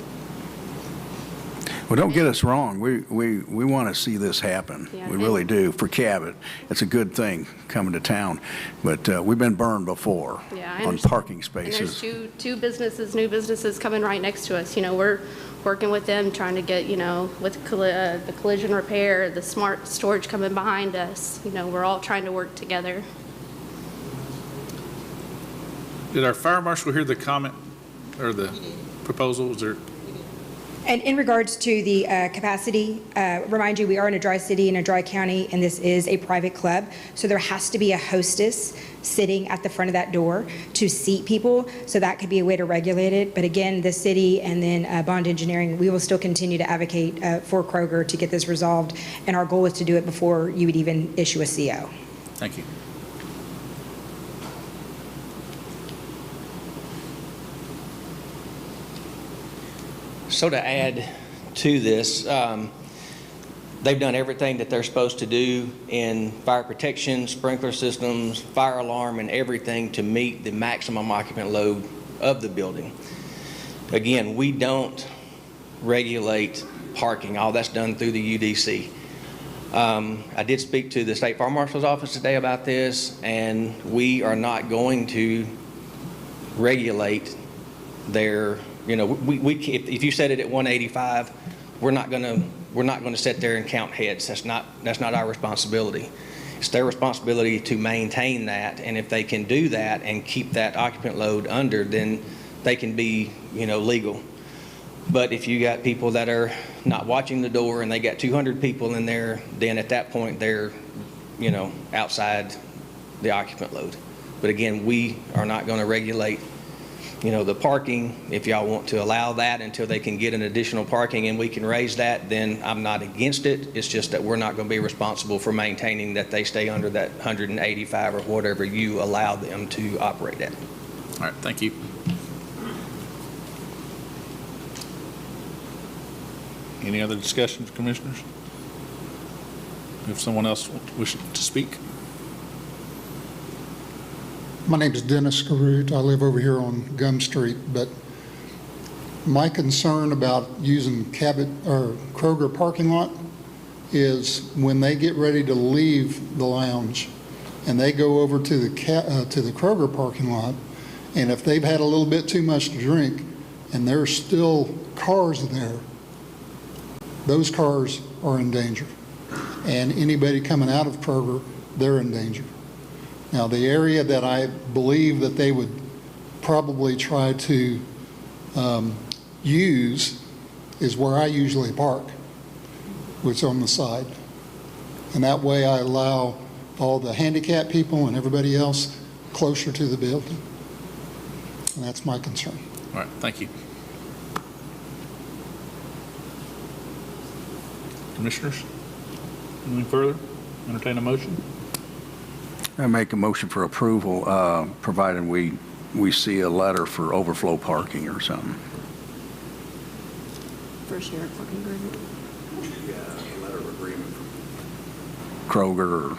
Well, don't get us wrong. We want to see this happen. Yeah, We really do. For Cabot, it's a good thing coming to town. But we've been burned before Yeah, I on understand. parking And spaces. there's two businesses, new businesses coming right next to us. You know, we're working with them, trying to get, you know, with the collision repair, the smart storage coming behind us. You know, we're all trying to work together. Did our fire marshal hear the comment or the proposal? Was there? And in regards to the capacity, remind you, we are in a dry city and a dry county, and this is a private club. So there has to be a hostess sitting at the front of that door to seat people. So that could be a way to regulate it. But again, the city and then Bond Engineering, we will still continue to advocate for Kroger to get this resolved. And our goal is to do it before you would even issue a CO. Thank you. So to add to this, they've done everything that they're supposed to do in fire protection, sprinkler systems, fire alarm, and everything to meet the maximum occupant load of the building. Again, we don't regulate parking. All that's done through the UDC. I did speak to the State Fire Marshal's office today about this, and we are not going to regulate their, you know, if you set it at 185, we're not going to sit there and count heads. That's not our responsibility. It's their responsibility to maintain that, and if they can do that and keep that occupant load under, then they can be, you know, legal. But if you got people that are not watching the door and they got 200 people in there, then at that point they're, you know, outside the occupant load. But again, we are not going to regulate, you know, the parking. If y'all want to allow that until they can get an additional parking and we can raise that, then I'm not against it. It's just that we're not going to be responsible for maintaining that they stay under that 185 or whatever you allow them to operate at. All right, thank you. Any other discussions, commissioners? If someone else wishes to speak. My name is Dennis Carruth. I live over here on Gum Street, but my concern about using Cabot or Kroger parking lot is when they get ready to leave the lounge and they go over to the Kroger parking lot, and if they've had a little bit too much to drink and there's still cars there, those cars are in danger. And anybody coming out of Kroger, they're in danger. Now, the area that I believe that they would probably try to use is where I usually park, which is on the side. And that way I allow all the handicapped people and everybody else closer to the building. And that's my concern. All right, thank you. Commissioners, anything further? Entertain a motion? I make a motion for approval, provided we see a letter for overflow parking or something. For shared parking agreement. Yeah, a letter of agreement from Kroger or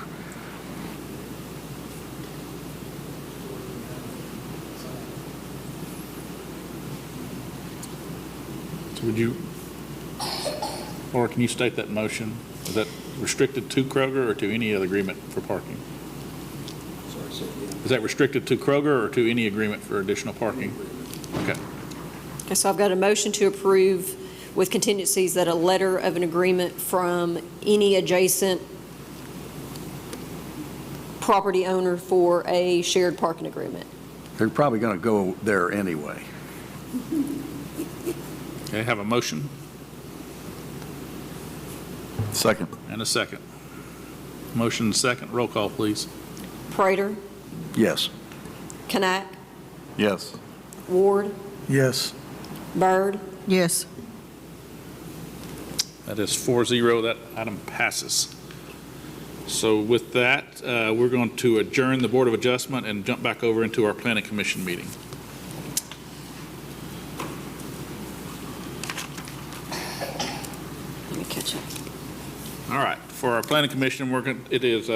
So would you, or can you state that motion? Is that restricted to Kroger or to any other agreement for parking? Is that restricted to Kroger or to any agreement for additional parking? Okay. Okay, so I've got a motion to approve with contingencies that a letter of an agreement from any adjacent property owner for a shared parking agreement. they're probably going to go there anyway. Okay, have a motion Second. and a second. Motion and second. Roll call, please. Prater, Yes. Knack, Yes. Ward, Yes. Byrd. Yes. That is 4-0. That item passes. So with that, we're going to adjourn the Board of Adjustment and jump back over into our Planning Commission meeting. Let me catch up. All right, for our Planning Commission, it is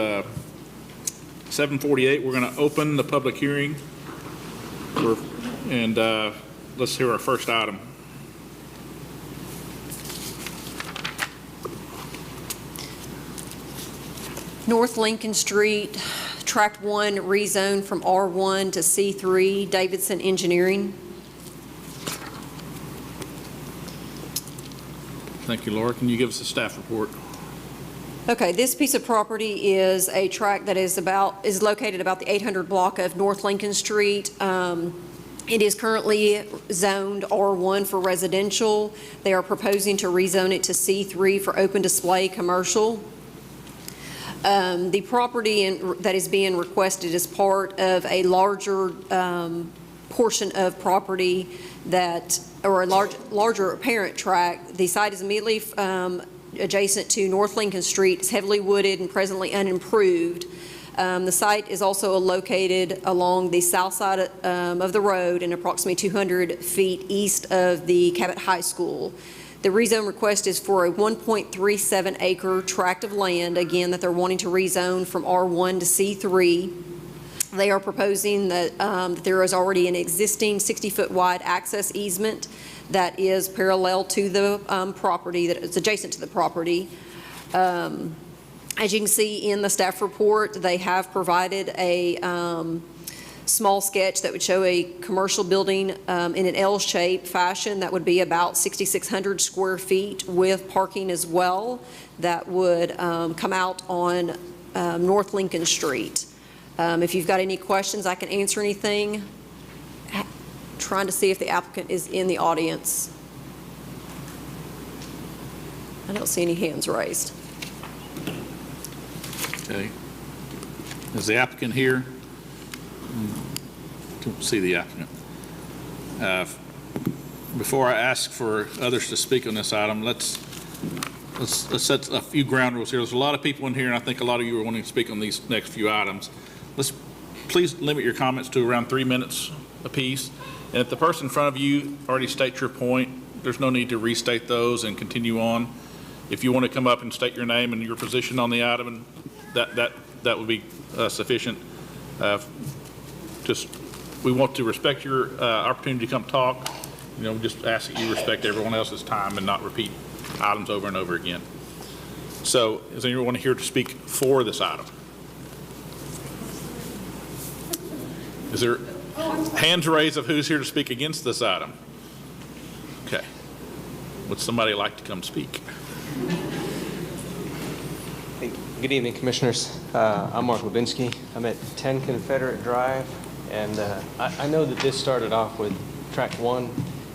7:48. We're going to open the public hearing, and let's hear our first item. North Lincoln Street, Tract 1, rezone from R1 to C3, Davidson Engineering. Thank you, Laura. Can you give us a staff report? Okay, this piece of property is a tract that is located about the 800 block of North Lincoln Street. It is currently zoned R1 for residential. They are proposing to rezone it to C3 for open display commercial. The property that is being requested is part of a larger portion of property or a larger parent tract. The site is immediately adjacent to North Lincoln Street. It's heavily wooded and presently unimproved. The site is also located along the south side of the road and approximately 200 feet east of the Cabot High School. The rezone request is for a 1.37 acre tract of land, again, that they're wanting to rezone from R1 to C3. They are proposing that there is already an existing 60-foot wide access easement that is parallel to the property, that is adjacent to the property. As you can see in the staff report, they have provided a small sketch that would show a commercial building in an L-shaped fashion that would be about 6,600 square feet with parking as well that would come out on North Lincoln Street. If you've got any questions, I can answer anything. Trying to see if the applicant is in the audience. I don't see any hands raised. Okay. Is the applicant here? Don't see the applicant. Before I ask for others to speak on this item, let's set a few ground rules here. There's a lot of people in here, and I think a lot of you are wanting to speak on these next few items. Please limit your comments to around 3 minutes apiece. And if the person in front of you already states your point, there's no need to restate those and continue on. if you want to come up and state your name and your position on the item, and that would be sufficient. Just, we want to respect your opportunity to come talk. You know, just ask that you respect everyone else's time and not repeat items over and over again. So, is anyone here to speak for this item? Is there hands raised of who's here to speak against this item? Okay. Would somebody like to come speak? Hey, good evening, Commissioners. I'm Mark Lubinski. I'm at 10 Confederate Drive, and I know that this started off with track 1,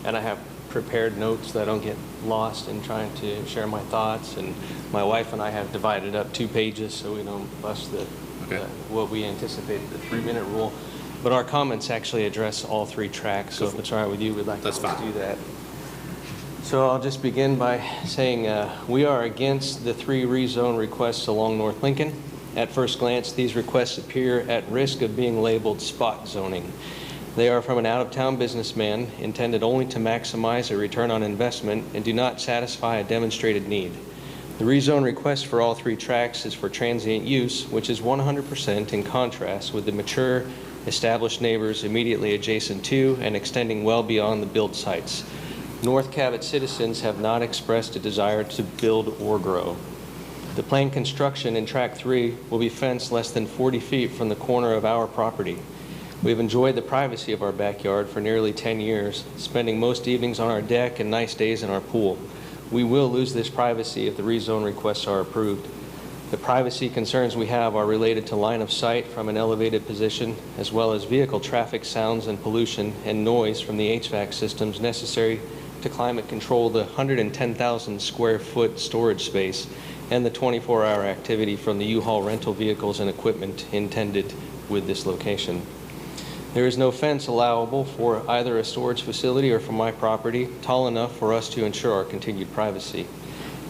and I have prepared notes that I don't get lost in trying to share my thoughts, and my wife and I have divided up 2 pages so we don't bust what we anticipate, the 3-minute rule. But our comments actually address all 3 tracks, so if it's all right with you, we'd like to do that. So I'll just begin by saying we are against the 3 rezone requests along North Lincoln. At first glance, these requests appear at risk of being labeled spot zoning. They are from an out-of-town businessman intended only to maximize a return on investment and do not satisfy a demonstrated need. The rezone request for all 3 tracks is for transient use, which is 100% in contrast with the mature, established neighbors immediately adjacent to and extending well beyond the build sites. North Cabot citizens have not expressed a desire to build or grow. The planned construction in Track 3 will be fenced less than 40 feet from the corner of our property. We've enjoyed the privacy of our backyard for nearly 10 years, spending most evenings on our deck and nice days in our pool. We will lose this privacy if the rezone requests are approved. The privacy concerns we have are related to line of sight from an elevated position, as well as vehicle traffic sounds and pollution and noise from the HVAC systems necessary to climate control the 110,000 square foot storage space and the 24-hour activity from the U-Haul rental vehicles and equipment intended with this location. There is no fence allowable for either a storage facility or for my property tall enough for us to ensure our continued privacy.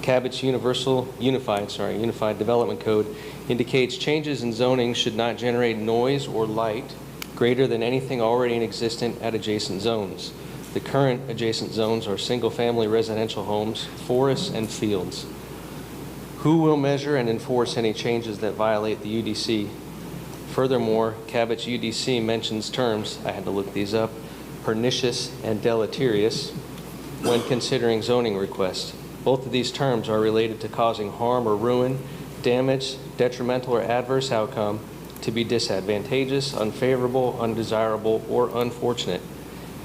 Cabot's Unified Development Code indicates changes in zoning should not generate noise or light greater than anything already existent at adjacent zones. The current adjacent zones are single-family residential homes, forests, and fields. Who will measure and enforce any changes that violate the UDC? Furthermore, Cabot's UDC mentions terms, I had to look these up, pernicious and deleterious when considering zoning requests. Both of these terms are related to causing harm or ruin, damage, detrimental or adverse outcome, to be disadvantageous, unfavorable, undesirable, or unfortunate.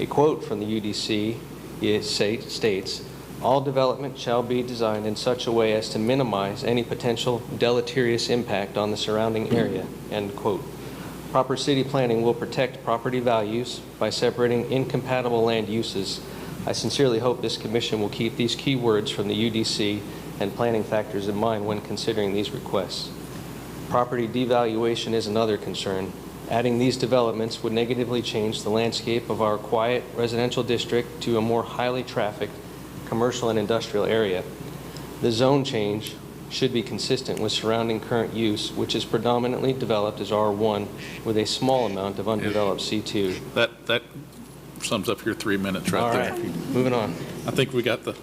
A quote from the UDC states, "All development shall be designed in such a way as to minimize any potential deleterious impact on the surrounding area," end quote. Proper city planning will protect property values by separating incompatible land uses. I sincerely hope this commission will keep these key words from the UDC and planning factors in mind when considering these requests. Property devaluation is another concern. Adding these developments would negatively change the landscape of our quiet residential district to a more highly trafficked commercial and industrial area. The zone change should be consistent with surrounding current use, which is predominantly developed as R1 with a small amount of undeveloped C2. That sums up your 3 minutes right there. All right, moving on. I think we get the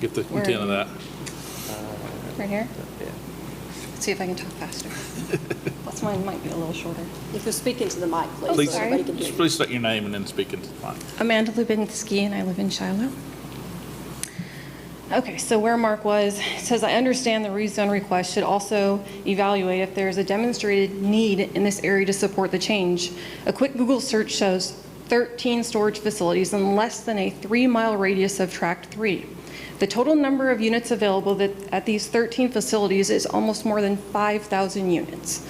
intent of that. Right here? Yeah. Let's see if I can talk faster. Plus mine might be a little shorter. If you speak into the mic, please, so everybody can hear you. Please state your name and then speak into the mic. Amanda Lubinski, and I live in Shiloh. Okay, so where Mark was, it says, I understand the rezone request should also evaluate if there is a demonstrated need in this area to support the change. A quick Google search shows 13 storage facilities in less than a 3-mile radius of Tract 3. The total number of units available at these 13 facilities is almost more than 5,000 units,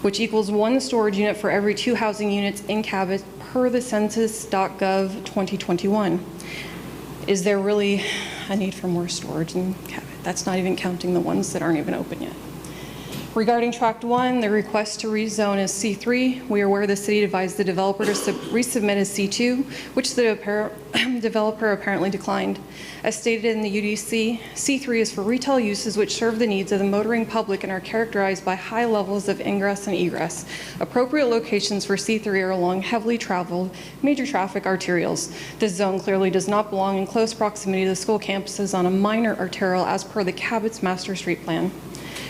which equals 1 storage unit for every 2 housing units in Cabot per the census.gov 2021. Is there really a need for more storage in Cabot? That's not even counting the ones that aren't even open yet. Regarding Tract 1, the request to rezone is C3. We are aware the city advised the developer to resubmit as C2, which the developer apparently declined. As stated in the UDC, C3 is for retail uses which serve the needs of the motoring public and are characterized by high levels of ingress and egress. Appropriate locations for C3 are along heavily traveled major traffic arterials. This zone clearly does not belong in close proximity to the school campuses on a minor arterial as per the Cabot's master street plan.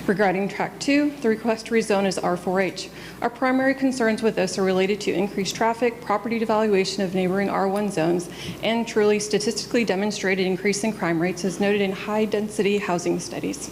Regarding Tract 2, the request to rezone is R4H. Our primary concerns with this are related to increased traffic, property devaluation of neighboring R1 zones, and truly statistically demonstrated increase in crime rates as noted in high-density housing studies.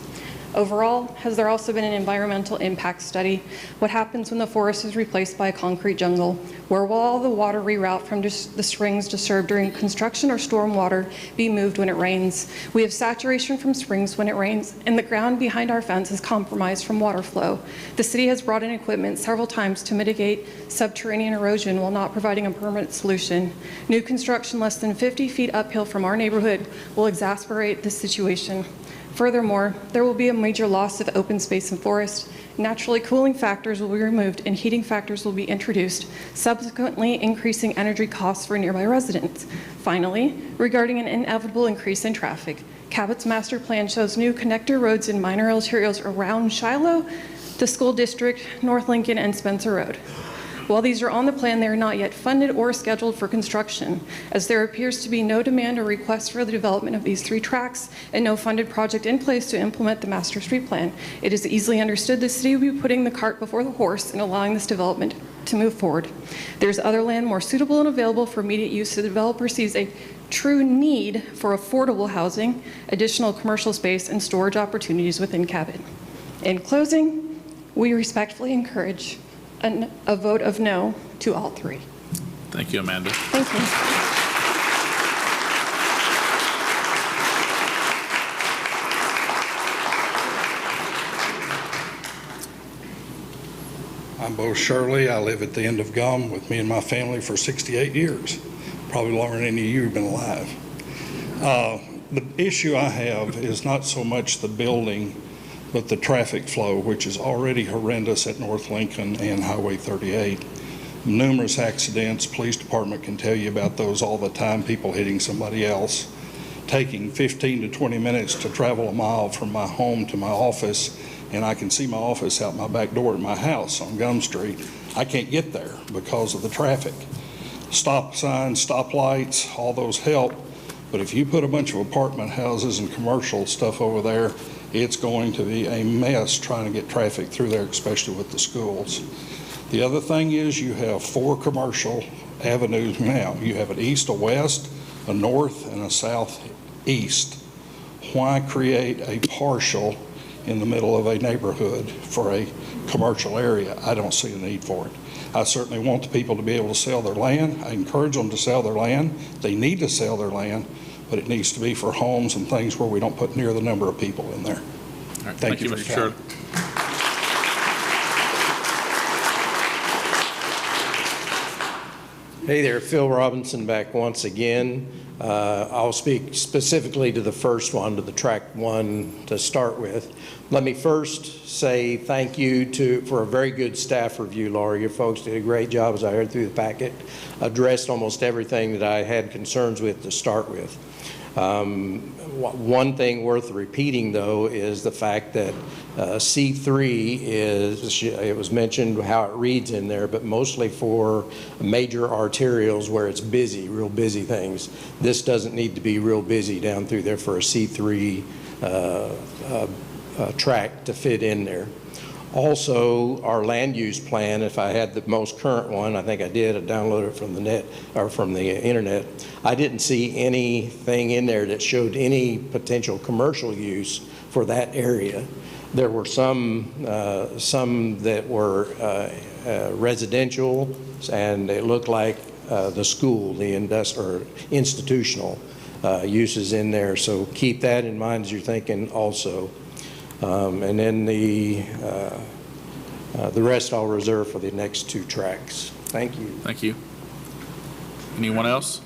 Overall, has there also been an environmental impact study? What happens when the forest is replaced by a concrete jungle? Where will all the water reroute from the springs disturbed during construction or stormwater be moved when it rains? We have saturation from springs when it rains, and the ground behind our fence is compromised from water flow. The city has brought in equipment several times to mitigate subterranean erosion while not providing a permanent solution. New construction less than 50 feet uphill from our neighborhood will exacerbate this situation. Furthermore, there will be a major loss of open space and forest. Naturally, cooling factors will be removed and heating factors will be introduced, subsequently increasing energy costs for nearby residents. Finally, regarding an inevitable increase in traffic, Cabot's master plan shows new connector roads and minor arterials around Shiloh, the school district, North Lincoln, and Spencer Road. While these are on the plan, they are not yet funded or scheduled for construction, as there appears to be no demand or request for the development of these 3 tracks and no funded project in place to implement the master street plan. It is easily understood the city will be putting the cart before the horse and allowing this development to move forward. There's other land more suitable and available for immediate use. The developer sees a true need for affordable housing, additional commercial space, and storage opportunities within Cabot. In closing, we respectfully encourage a vote of no to all 3. Thank you, Amanda. Thank you. I'm Bo Shirley. I live at the end of Gum with me and my family for 68 years, probably longer than any of you have been alive. The issue I have is not so much the building, but the traffic flow, which is already horrendous at North Lincoln and Highway 38. Numerous accidents, police department can tell you about those all the time, people hitting somebody else. Taking 15 to 20 minutes to travel a mile from my home to my office, and I can see my office out my back door at my house on Gum Street. I can't get there because of the traffic. Stop signs, stop lights, all those help, but if you put a bunch of apartment houses and commercial stuff over there, it's going to be a mess trying to get traffic through there, especially with the schools. The other thing is you have 4 commercial avenues now. You have an east, a west, a north, and a southeast. Why create a partial in the middle of a neighborhood for a commercial area? I don't see a need for it. I certainly want the people to be able to sell their land. I encourage them to sell their land. They need to sell their land, but it needs to be for homes and things where we don't put near the number of people in there. All right, Thank you, Mr. Mr. Shirley. Hey there, Phil Robinson back once again. I'll speak specifically to the first one, to the Tract 1 to start with. Let me first say thank you for a very good staff review, Laura. Your folks did a great job, as I heard through the packet, addressed almost everything that I had concerns with to start with. One thing worth repeating, though, is the fact that C3 is, it was mentioned how it reads in there, but mostly for major arterials where it's busy, real busy things. This doesn't need to be real busy down through there for a C3 track to fit in there. Also, our land use plan, if I had the most current one, I think I did, I downloaded it from the net or from the internet. I didn't see anything in there that showed any potential commercial use for that area. There were some that were residential, and it looked like the school, the institutional uses in there. So keep that in mind as you're thinking also. And then the rest I'll reserve for the next 2 tracks. Thank you. Thank you. Anyone else?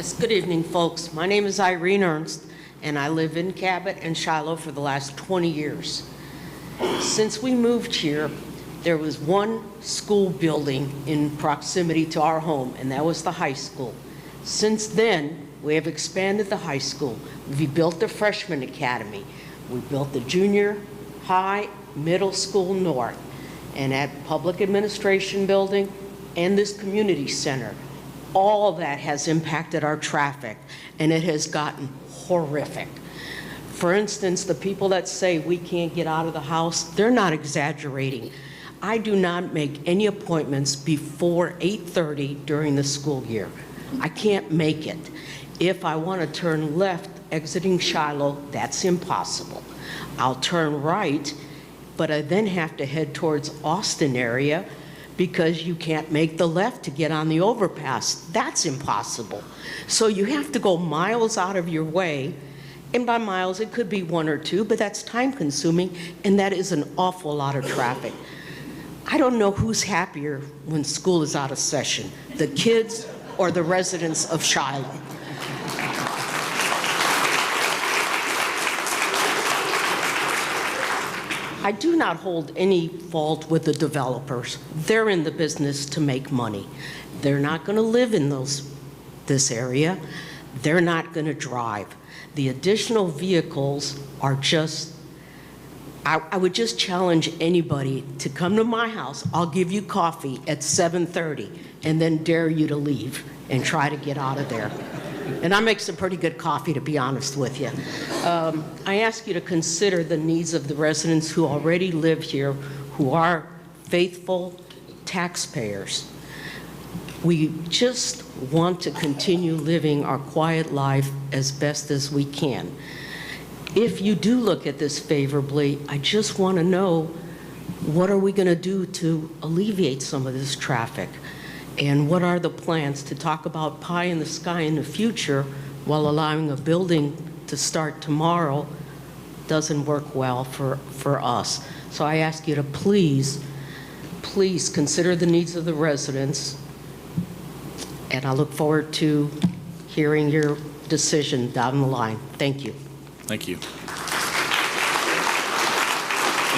Yes, good evening, folks. My name is Irene Ernst, and I live in Cabot and Shiloh for the last 20 years. Since we moved here, there was one school building in proximity to our home, and that was the high school. Since then, we have expanded the high school. We built the freshman academy. We built the junior high, middle school north, and at public administration building and this community center. All that has impacted our traffic, and it has gotten horrific. For instance, the people that say we can't get out of the house, they're not exaggerating. I do not make any appointments before 8:30 during the school year. I can't make it. If I want to turn left exiting Shiloh, that's impossible. I'll turn right, but I then have to head towards Austin area because you can't make the left to get on the overpass. That's impossible. So you have to go miles out of your way, and by miles it could be 1 or 2, but that's time consuming, and that is an awful lot of traffic. I don't know who's happier when school is out of session, the kids or the residents of Shiloh. I do not hold any fault with the developers. They're in the business to make money. They're not going to live in this area. They're not going to drive. The additional vehicles are just, I would just challenge anybody to come to my house. I'll give you coffee at 7:30 and then dare you to leave and try to get out of there. And I make some pretty good coffee, to be honest with you. I ask you to consider the needs of the residents who already live here, who are faithful taxpayers. We just want to continue living our quiet life as best as we can. If you do look at this favorably, I just want to know, what are we going to do to alleviate some of this traffic? And what are the plans to talk about pie in the sky in the future while allowing a building to start tomorrow doesn't work well for us. So I ask you to please consider the needs of the residents, and I look forward to hearing your decision down the line. Thank you. Thank you.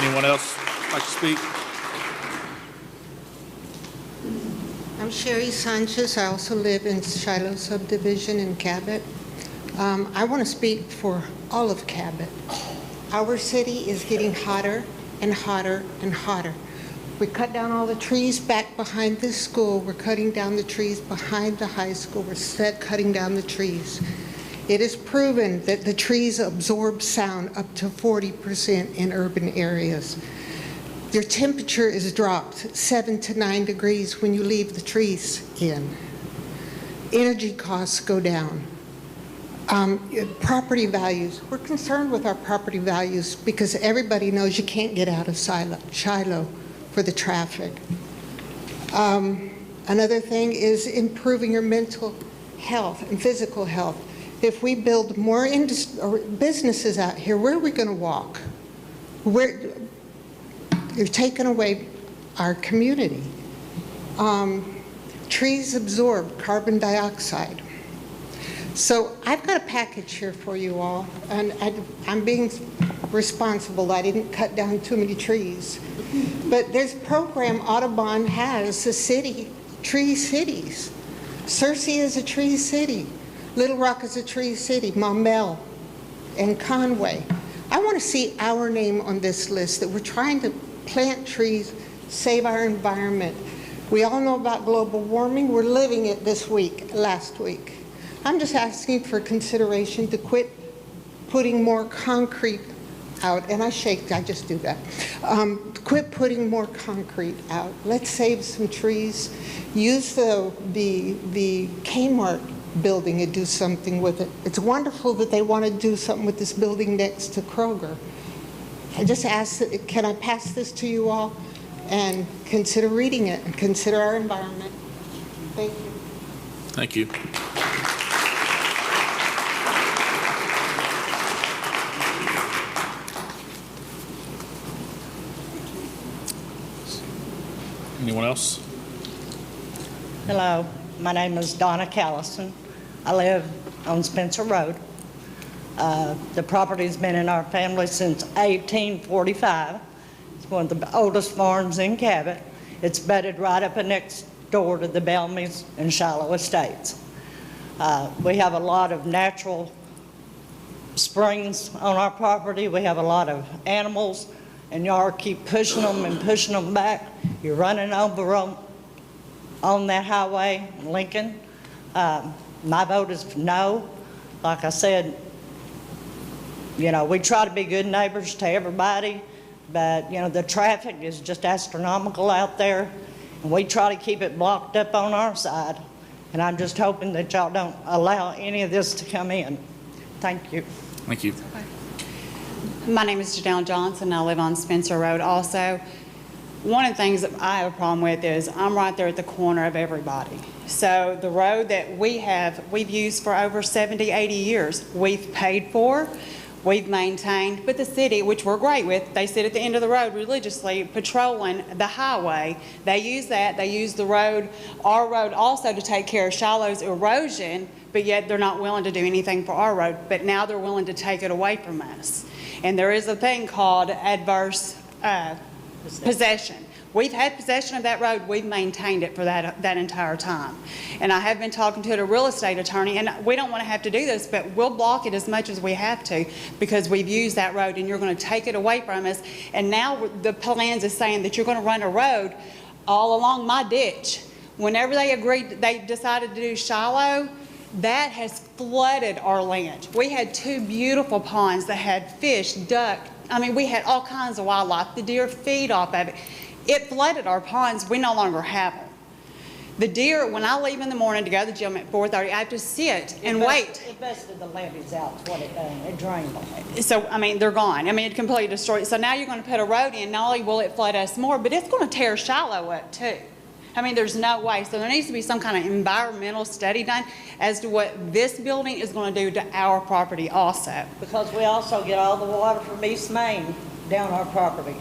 Anyone else like to speak? I'm Sherry Sanchez. I also live in Shiloh subdivision in Cabot. I want to speak for all of Cabot. Our city is getting hotter and hotter and hotter. We cut down all the trees back behind this school. We're cutting down the trees behind the high school. We're cutting down the trees. It is proven that the trees absorb sound up to 40% in urban areas. Your temperature is dropped 7 to 9 degrees when you leave the trees in. Energy costs go down. Property values, we're concerned with our property values because everybody knows you can't get out of Shiloh for the traffic. Another thing is improving your mental health and physical health. If we build more businesses out here, where are we going to walk? You're taking away our community. Trees absorb carbon dioxide. So I've got a package here for you all, and I'm being responsible. I didn't cut down too many trees. But there's a program Audubon has, the city, tree cities. Searcy is a tree city. Little Rock is a tree city, Maumelle and Conway. I want to see our name on this list, that we're trying to plant trees, save our environment. We all know about global warming. We're living it last week. I'm just asking for consideration to quit putting more concrete out, and I just do that. Quit putting more concrete out. Let's save some trees. Use the Kmart building and do something with it. It's wonderful that they want to do something with this building next to Kroger. I just ask, can I pass this to you all? And consider reading it and consider our environment. Thank you. Thank you. Anyone else? Hello, my name is Donna Callison. I live on Spencer Road. The property's been in our family since 1845. It's one of the oldest farms in Cabot. It's bedded right up next door to the Belmy's and Shiloh estates. We have a lot of natural springs on our property. We have a lot of animals, and y'all keep pushing them and pushing them back. You're running over on that highway, Lincoln. My vote is no. Like I said, you know, we try to be good neighbors to everybody, but, you know, the traffic is just astronomical out there, and we try to keep it blocked up on our side. And I'm just hoping that y'all don't allow any of this to come in. Thank you. Thank you. My name is Janelle Johnson. I live on Spencer Road also. One of the things that I have a problem with is I'm right there at the corner of everybody. So the road that we've used for over 70, 80 years, we've paid for, we've maintained, but the city, which we're great with, they sit at the end of the road religiously patrolling the highway. They use that. They use the road, our road also, to take care of Shiloh's erosion, but yet they're not willing to do anything for our road. But now they're willing to take it away from us. And there is a thing called adverse possession. We've had possession of that road. We've maintained it for that entire time. And I have been talking to a real estate attorney, and we don't want to have to do this, but we'll block it as much as we have to because we've used that road, and you're going to take it away from us. And now the plans is saying that you're going to run a road all along my ditch. Whenever they decided to do Shiloh, that has flooded our land. We had 2 beautiful ponds that had fish, duck. I mean, we had all kinds of wildlife. The deer feed off of it. It flooded our ponds. We no longer have them. The deer, when I leave in the morning to go to the gym at 4:30, I have to sit and wait. It busted the levees out, is what it done. It drained on it. So, I mean, they're gone. I mean, it completely destroyed. So now you're going to put a road in. Not only will it flood us more, but it's going to tear Shiloh up too. I mean, there's no way. So there needs to be some kind of environmental study done as to what this building is going to do to our property also. Because we also get all the water from East Main down our property.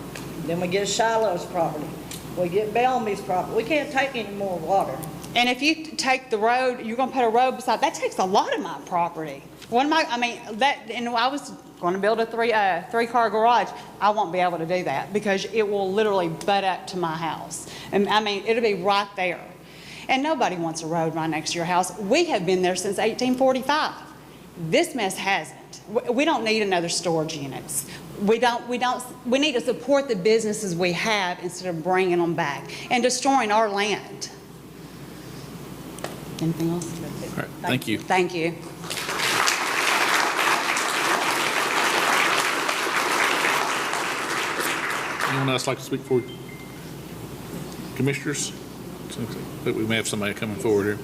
Then we get Shiloh's property. We get Belmy's property. We can't take any more water. And if you take the road, you're going to put a road beside, that takes a lot of my property. And I was going to build a three-car garage. I won't be able to do that because it will literally butt up to my house. And I mean, it'll be right there. And nobody wants a road right next to your house. We have been there since 1845. This mess hasn't. We don't need another storage units. We need to support the businesses we have instead of bringing them back and destroying our land. Anything else? All right, thank you. Thank you. Anyone else like to speak for commissioners? I think we may have somebody coming forward here.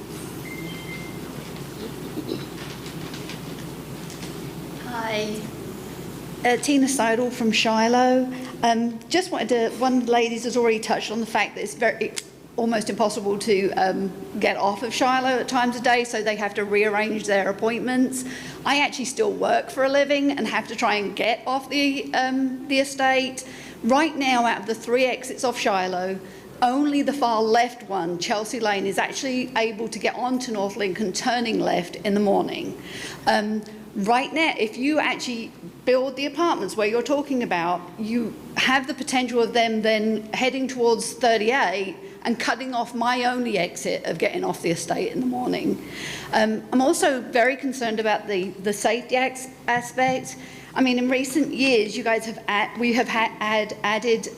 Hi, Tina Seidel from Shiloh. Just wanted to, one of the ladies has already touched on the fact that it's almost impossible to get off of Shiloh at times of day, so they have to rearrange their appointments. I actually still work for a living and have to try and get off the estate. Right now, out of the 3 exits off Shiloh, only the far left one, Chelsea Lane, is actually able to get onto North Lincoln turning left in the morning. Right now, if you actually build the apartments where you're talking about, you have the potential of them then heading towards 38 and cutting off my only exit of getting off the estate in the morning. I'm also very concerned about the safety aspect. I mean, in recent years, you guys have added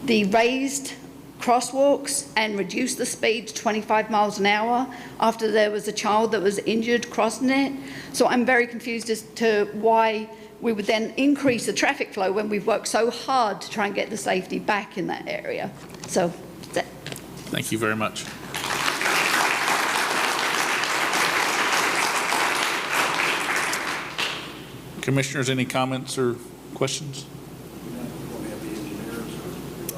the raised crosswalks and reduced the speed to 25 miles an hour after there was a child that was injured crossing it. So I'm very confused as to why we would then increase the traffic flow when we've worked so hard to try and get the safety back in that area. So that's it. Thank you very much. Commissioners, any comments or questions?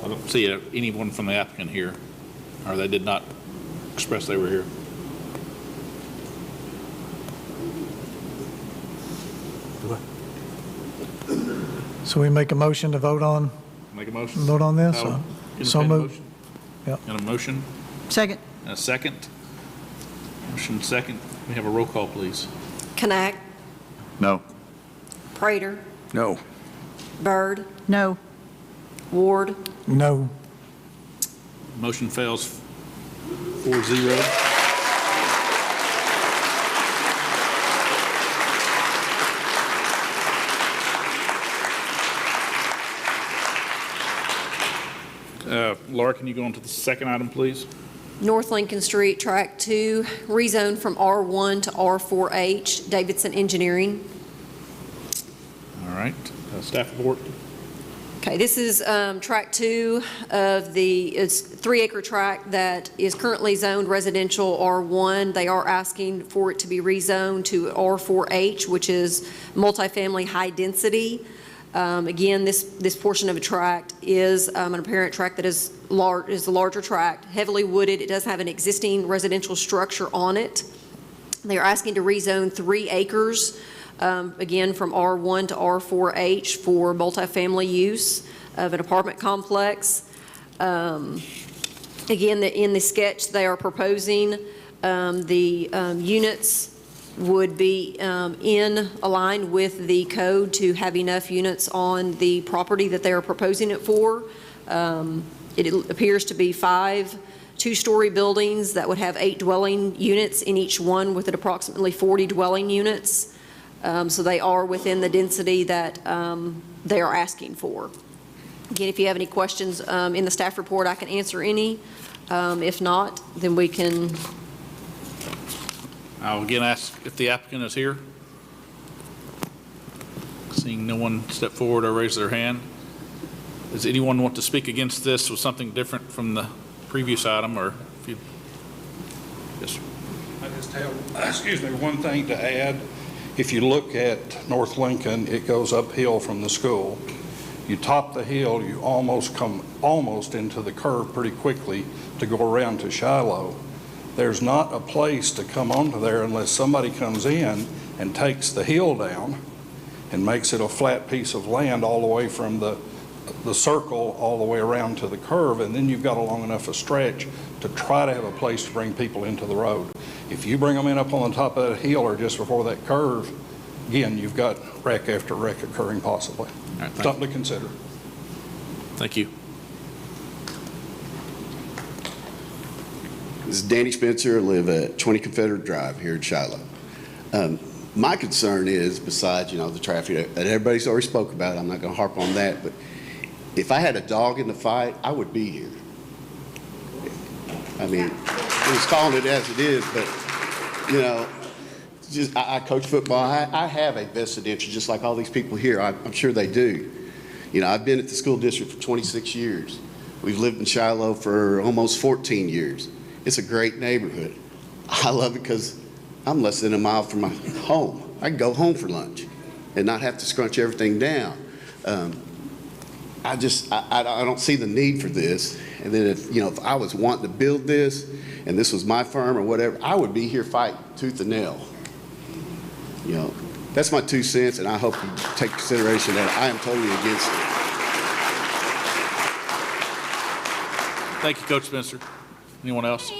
I don't see anyone from the applicant here, or they did not express they were here. So we make a motion to vote on? Make a motion? Vote on this? So moved. Yep. And a motion? Second. And a second? Motion second. We have a roll call, please. Knack, No. Prater, No. Byrd, No. Ward, No. Motion fails 4-0. Laura, can you go on to the second item, please? North Lincoln Street, Track 2, rezone from R1 to R4H, Davidson Engineering. All right, staff report. Okay, this is Track 2 of it's 3-acre tract that is currently zoned residential R1. They are asking for it to be rezoned to R4H, which is multifamily high density. Again, this portion of a tract is an apparent tract that is the larger tract, heavily wooded. It does have an existing residential structure on it. They are asking to rezone 3 acres, again, from R1 to R4H for multifamily use of an apartment complex. Again, in the sketch, they are proposing the units would be aligned with the code to have enough units on the property that they are proposing it for. It appears to be 5 two-story buildings that would have 8 dwelling units in each one, with approximately 40 dwelling units. So they are within the density that they are asking for. Again, if you have any questions in the staff report, I can answer any. If not, then we can. I'll again ask if the applicant is here. Seeing no one step forward or raise their hand. Does anyone want to speak against this with something different from the previous item, or if you? Yes, sir. I just have, one thing to add. If you look at North Lincoln, it goes uphill from the school. You top the hill, you almost come into the curve pretty quickly to go around to Shiloh. There's not a place to come onto there unless somebody comes in and takes the hill down and makes it a flat piece of land all the way from the circle all the way around to the curve, and then you've got a long enough a stretch to try to have a place to bring people into the road. If you bring them in up on the top of that hill or just before that curve, again, you've got wreck after wreck occurring possibly. All right, something to consider. Thank you. This is Danny Spencer. I live at 20 Confederate Drive here in Shiloh. My concern is, besides, the traffic that everybody's already spoke about, I'm not going to harp on that, but if I had a dog in the fight, I would be here. I mean, just calling it as it is, but, I coach football. I have a vested interest, just like all these people here. I'm sure they do. I've been at the school district for 26 years. We've lived in Shiloh for almost 14 years. It's a great neighborhood. I love it because I'm less than a mile from my home. I can go home for lunch and not have to scrunch everything down. I don't see the need for this. And then if I was wanting to build this and this was my firm or whatever, I would be here fighting tooth and nail. That's my 2 cents, and I hope you take consideration that I am totally against it. Thank you, Coach Spencer. Anyone else?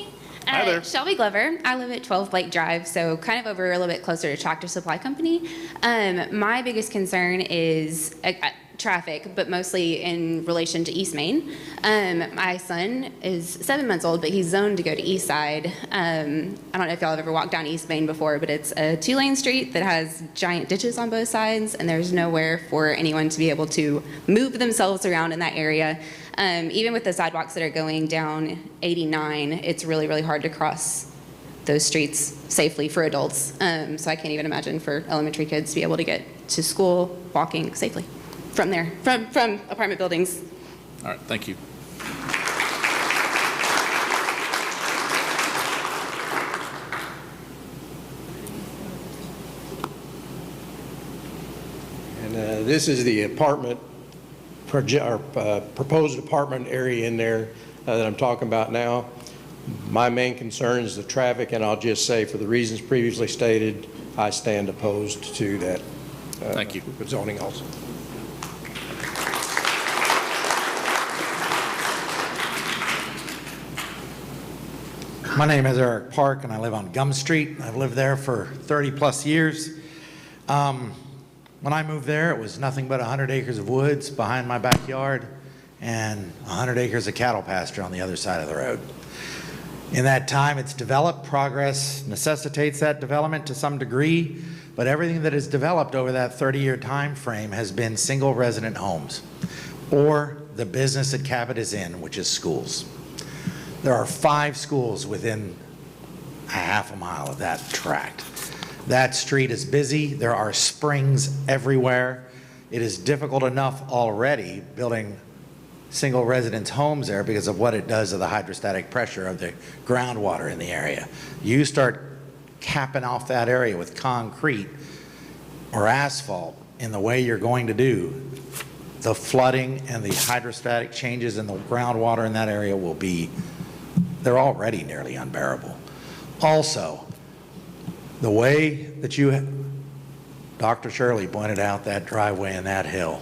Hi there. Shelby Glover. I live at 12 Blake Drive, so kind of over a little bit closer to Tractor Supply Company. My biggest concern is traffic, but mostly in relation to East Main. My son is 7 months old, but he's zoned to go to East Side. I don't know if y'all have ever walked down East Main before, but it's a 2-lane street that has giant ditches on both sides, and there's nowhere for anyone to be able to move themselves around in that area. Even with the sidewalks that are going down 89, it's really, really hard to cross those streets safely for adults. So I can't even imagine for elementary kids to be able to get to school walking safely from there, from apartment buildings. All right, thank you. And this is the apartment proposed apartment area in there that I'm talking about now. My main concern is the traffic, and I'll just say, for the reasons previously stated, I stand opposed to that. Thank you. Zoning also. My name is Eric Park, and I live on Gum Street. I've lived there for 30-plus years. When I moved there, it was nothing but 100 acres of woods behind my backyard and 100 acres of cattle pasture on the other side of the road. In that time, it's developed. Progress necessitates that development to some degree, but everything that has developed over that 30-year time frame has been single resident homes or the business that Cabot is in, which is schools. There are 5 schools within a half a mile of that tract. That street is busy. There are springs everywhere. It is difficult enough already building single residence homes there because of what it does to the hydrostatic pressure of the groundwater in the area. You start capping off that area with concrete or asphalt in the way you're going to do, the flooding and the hydrostatic changes in the groundwater in that area will be, they're already nearly unbearable. Also, the way that Dr. Shirley pointed out that driveway and that hill,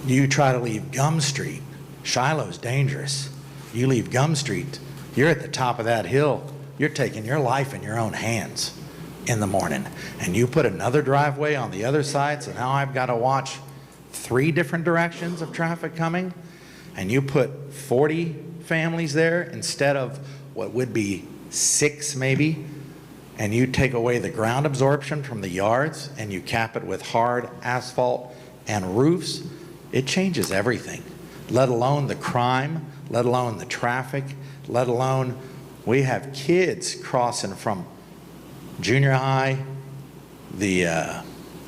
you try to leave Gum Street, Shiloh's dangerous. You leave Gum Street, you're at the top of that hill, you're taking your life in your own hands in the morning. And you put another driveway on the other side, so now I've got to watch 3 different directions of traffic coming, and you put 40 families there instead of what would be 6 maybe, and you take away the ground absorption from the yards and you cap it with hard asphalt and roofs, it changes everything, let alone the crime, let alone the traffic, let alone we have kids crossing from junior high, the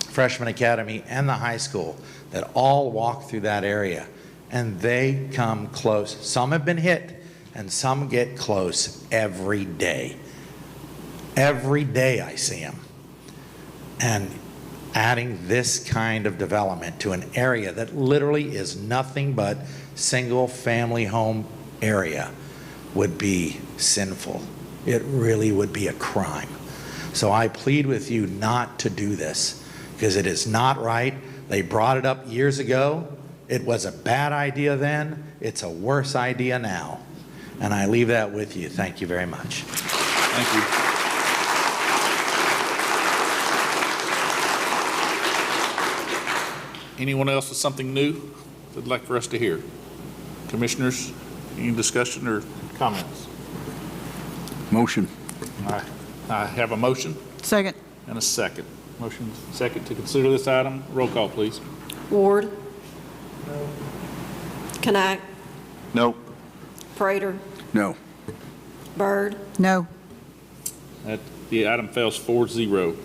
freshman academy, and the high school that all walk through that area, and they come close. Some have been hit, and some get close every day. Every day I see them. And adding this kind of development to an area that literally is nothing but single family home area would be sinful. It really would be a crime. So I plead with you not to do this because it is not right. They brought it up years ago. It was a bad idea then. It's a worse idea now. And I leave that with you. Thank you very much. Thank you. Anyone else with something new they'd like for us to hear? Commissioners, any discussion or comments? Motion. I have a motion. Second. And a second. Motion second to consider this item. Roll call, please. Ward. No. Knack. No. Prater. No. Byrd. No. The item fails 4-0.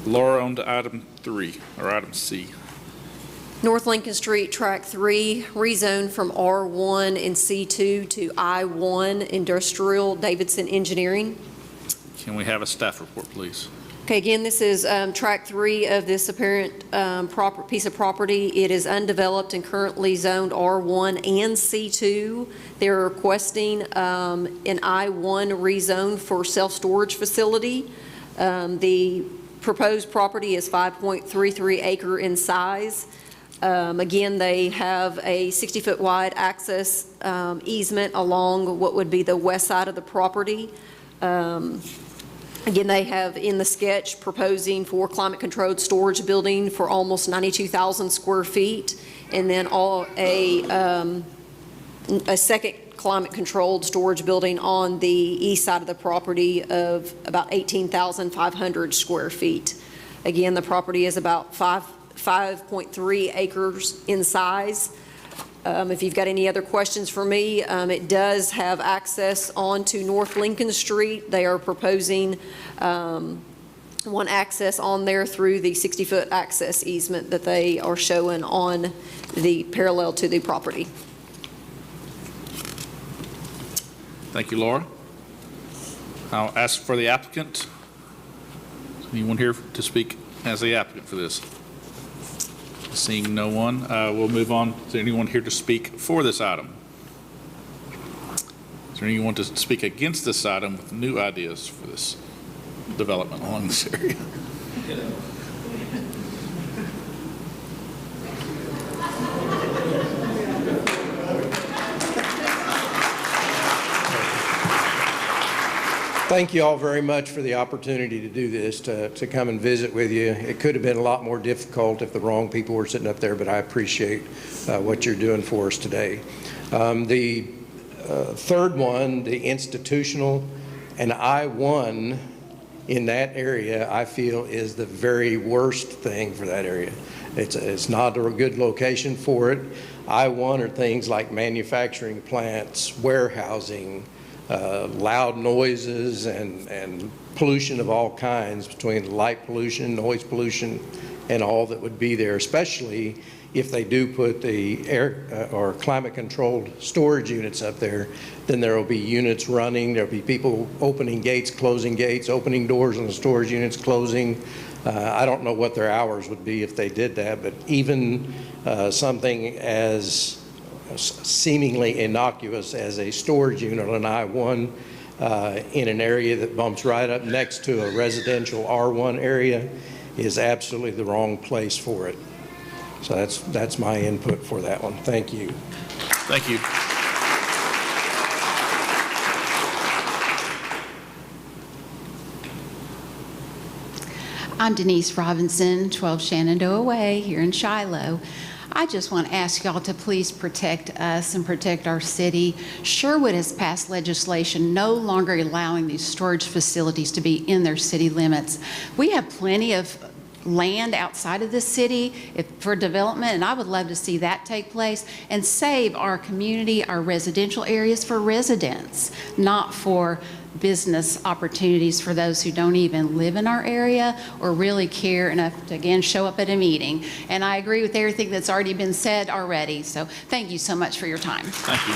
Laura, on to item 3, or item C. North Lincoln Street, Track 3, rezoned from R1 and C2 to I1 Industrial Davidson Engineering. Can we have a staff report, please? Okay, again, this is Track 3 of this apparent piece of property. It is undeveloped and currently zoned R1 and C2. They're requesting an I1 rezone for self-storage facility. The proposed property is 5.33 acre in size. Again, they have a 60-foot wide access easement along what would be the west side of the property. Again, they have in the sketch proposing for climate-controlled storage building for almost 92,000 square feet, and then a second climate-controlled storage building on the east side of the property of about 18,500 square feet. Again, the property is about 5.3 acres in size. If you've got any other questions for me, it does have access onto North Lincoln Street. They are proposing one access on there through the 60-foot access easement that they are showing on the parallel to the property. Thank you, Laura. I'll ask for the applicant. Anyone here to speak as the applicant for this? Seeing no one, we'll move on. Is there anyone here to speak for this item? Is there anyone to speak against this item with new ideas for this development along this area? Thank you all very much for the opportunity to do this, to come and visit with you. It could have been a lot more difficult if the wrong people were sitting up there, but I appreciate what you're doing for us today. The third one, the institutional, and I-1 in that area, I feel is the very worst thing for that area. It's not a good location for it. I-1 are things like manufacturing plants, warehousing, loud noises and pollution of all kinds, between light pollution, noise pollution, and all that would be there, especially if they do put the air or climate controlled storage units up there. Then there will be units running, there'll be people opening gates, closing gates, opening doors on the storage units, closing. I don't know what their hours would be if they did that, but even something as seemingly innocuous as a storage unit on I-1 in an area that bumps right up next to a residential R1 area is absolutely the wrong place for it. So that's my input for that one. Thank you. Thank you. I'm Denise Robinson, 12 Shenandoah Way here in Shiloh. I just want to ask y'all to please protect us and protect our city. Sherwood has passed legislation no longer allowing these storage facilities to be in their city limits. We have plenty of land outside of the city for development, and I would love to see that take place and save our community, our residential areas for residents, not for business opportunities for those who don't even live in our area or really care enough to, again, show up at a meeting. And I agree with everything that's already been said already. So thank you so much for your time. Thank you.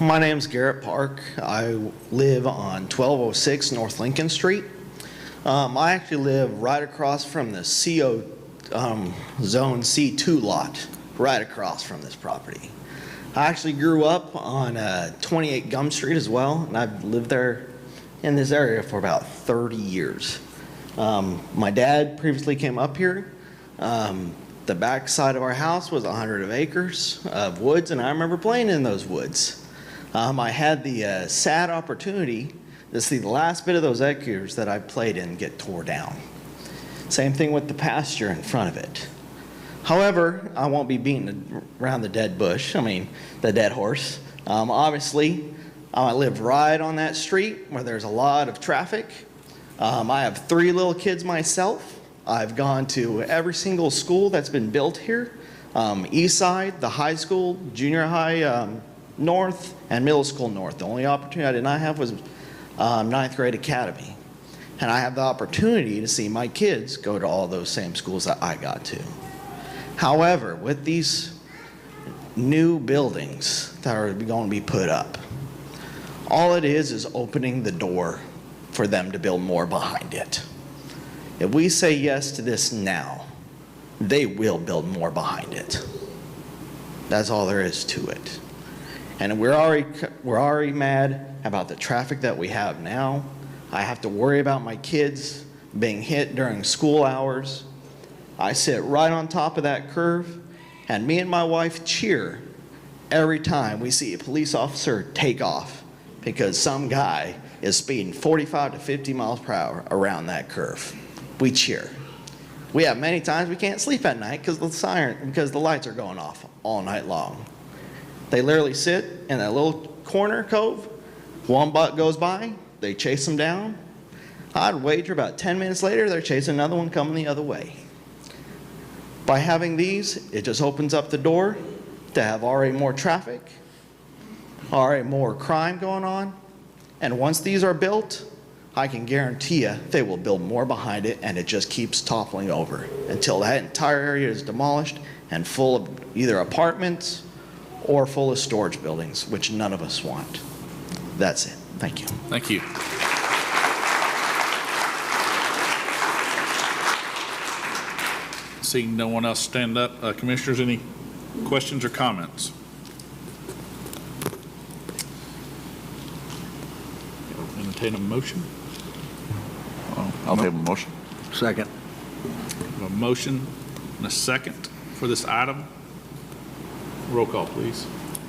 My name's Garrett Park. I live on 1206 North Lincoln Street. I actually live right across from the CO Zone C2 lot, right across from this property. I actually grew up on 28 Gum Street as well, and I've lived there in this area for about 30 years. My dad previously came up here. The back side of our house was 100 acres of woods, and I remember playing in those woods. I had the sad opportunity to see the last bit of those acres that I played in get tore down. Same thing with the pasture in front of it. However, I won't be beating around the dead bush, the dead horse. Obviously, I live right on that street where there's a lot of traffic. I have 3 little kids myself. I've gone to every single school that's been built here. East Side, the high school, junior high north, and middle school north. The only opportunity I did not have was 9th grade academy. And I have the opportunity to see my kids go to all those same schools that I got to. However, with these new buildings that are going to be put up, all it is opening the door for them to build more behind it. If we say yes to this now, they will build more behind it. That's all there is to it. And we're already mad about the traffic that we have now. I have to worry about my kids being hit during school hours. I sit right on top of that curve, and me and my wife cheer every time we see a police officer take off because some guy is speeding 45 to 50 miles per hour around that curve. We cheer. We have many times we can't sleep at night because the lights are going off all night long. They literally sit in that little corner cove. One buck goes by, they chase them down. I'd wager about 10 minutes later, they're chasing another one coming the other way. By having these, it just opens up the door to have already more traffic, already more crime going on. And once these are built, I can guarantee you they will build more behind it, and it just keeps toppling over until that entire area is demolished and full of either apartments or full of storage buildings, which none of us want. That's it. Thank you. Thank you. Seeing no one else stand up, Commissioners, any questions or comments? Entertain a motion. I'll table a motion. Second. A motion and a second. for this item? Roll call, please.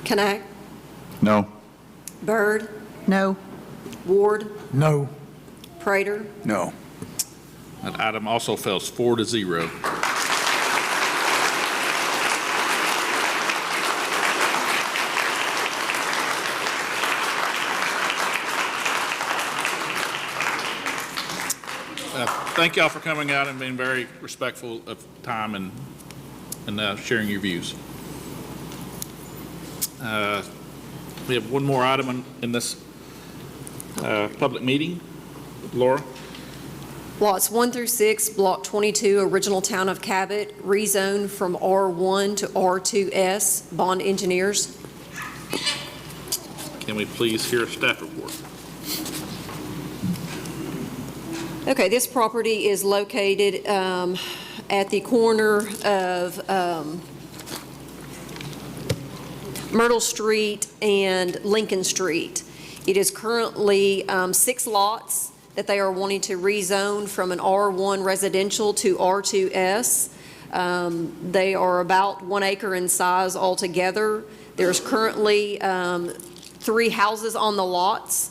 Knack, No. Byrd, No. Ward, No. Prater. No. That item also fails 4-0. Thank y'all for coming out and being very respectful of time and sharing your views. We have one more item in this public meeting. Laura? Lots 1 through 6, Block 22, original town of Cabot, rezoned from R1 to R2S. Bond engineers. Can we please hear a staff report? Okay, this property is located at the corner of Myrtle Street and Lincoln Street. It is currently 6 lots that they are wanting to rezone from an R1 residential to R2S. They are about 1 acre in size altogether. There's currently 3 houses on the lots.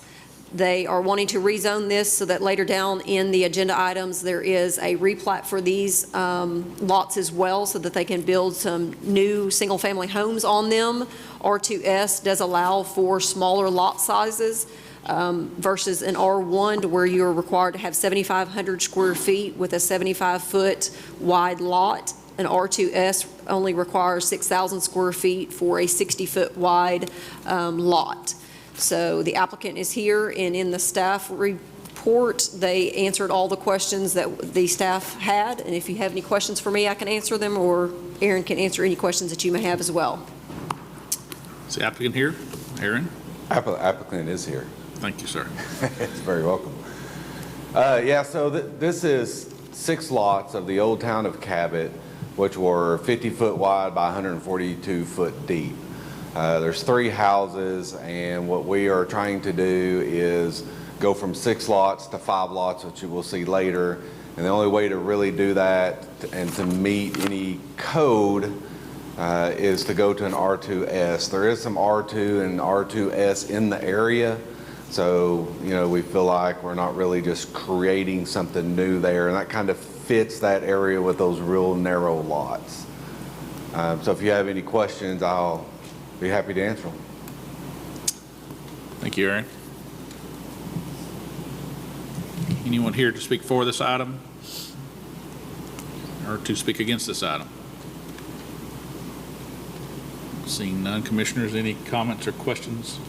They are wanting to rezone this so that later down in the agenda items, there is a replat for these lots as well so that they can build some new single-family homes on them. R2S does allow for smaller lot sizes versus an R1 to where you're required to have 7,500 square feet with a 75-foot wide lot. An R2S only requires 6,000 square feet for a 60-foot wide lot. So the applicant is here, and in the staff report, they answered all the questions that the staff had. And if you have any questions for me, I can answer them, or Aaron can answer any questions that you may have as well. Is the applicant here? Aaron? Applicant is here. Thank you, sir. It's very welcome. Yeah, so this is 6 lots of the old town of Cabot, which were 50-foot wide by 142-foot deep. There's 3 houses, and what we are trying to do is go from 6 lots to 5 lots, which you will see later. And the only way to really do that and to meet any code is to go to an R2S. There is some R2 and R2S in the area, so we feel like we're not really just creating something new there, and that kind of fits that area with those real narrow lots. So if you have any questions, I'll be happy to answer them. Thank you, Aaron. Anyone here to speak for this item or to speak against this item? Seeing none, commissioners, any comments or questions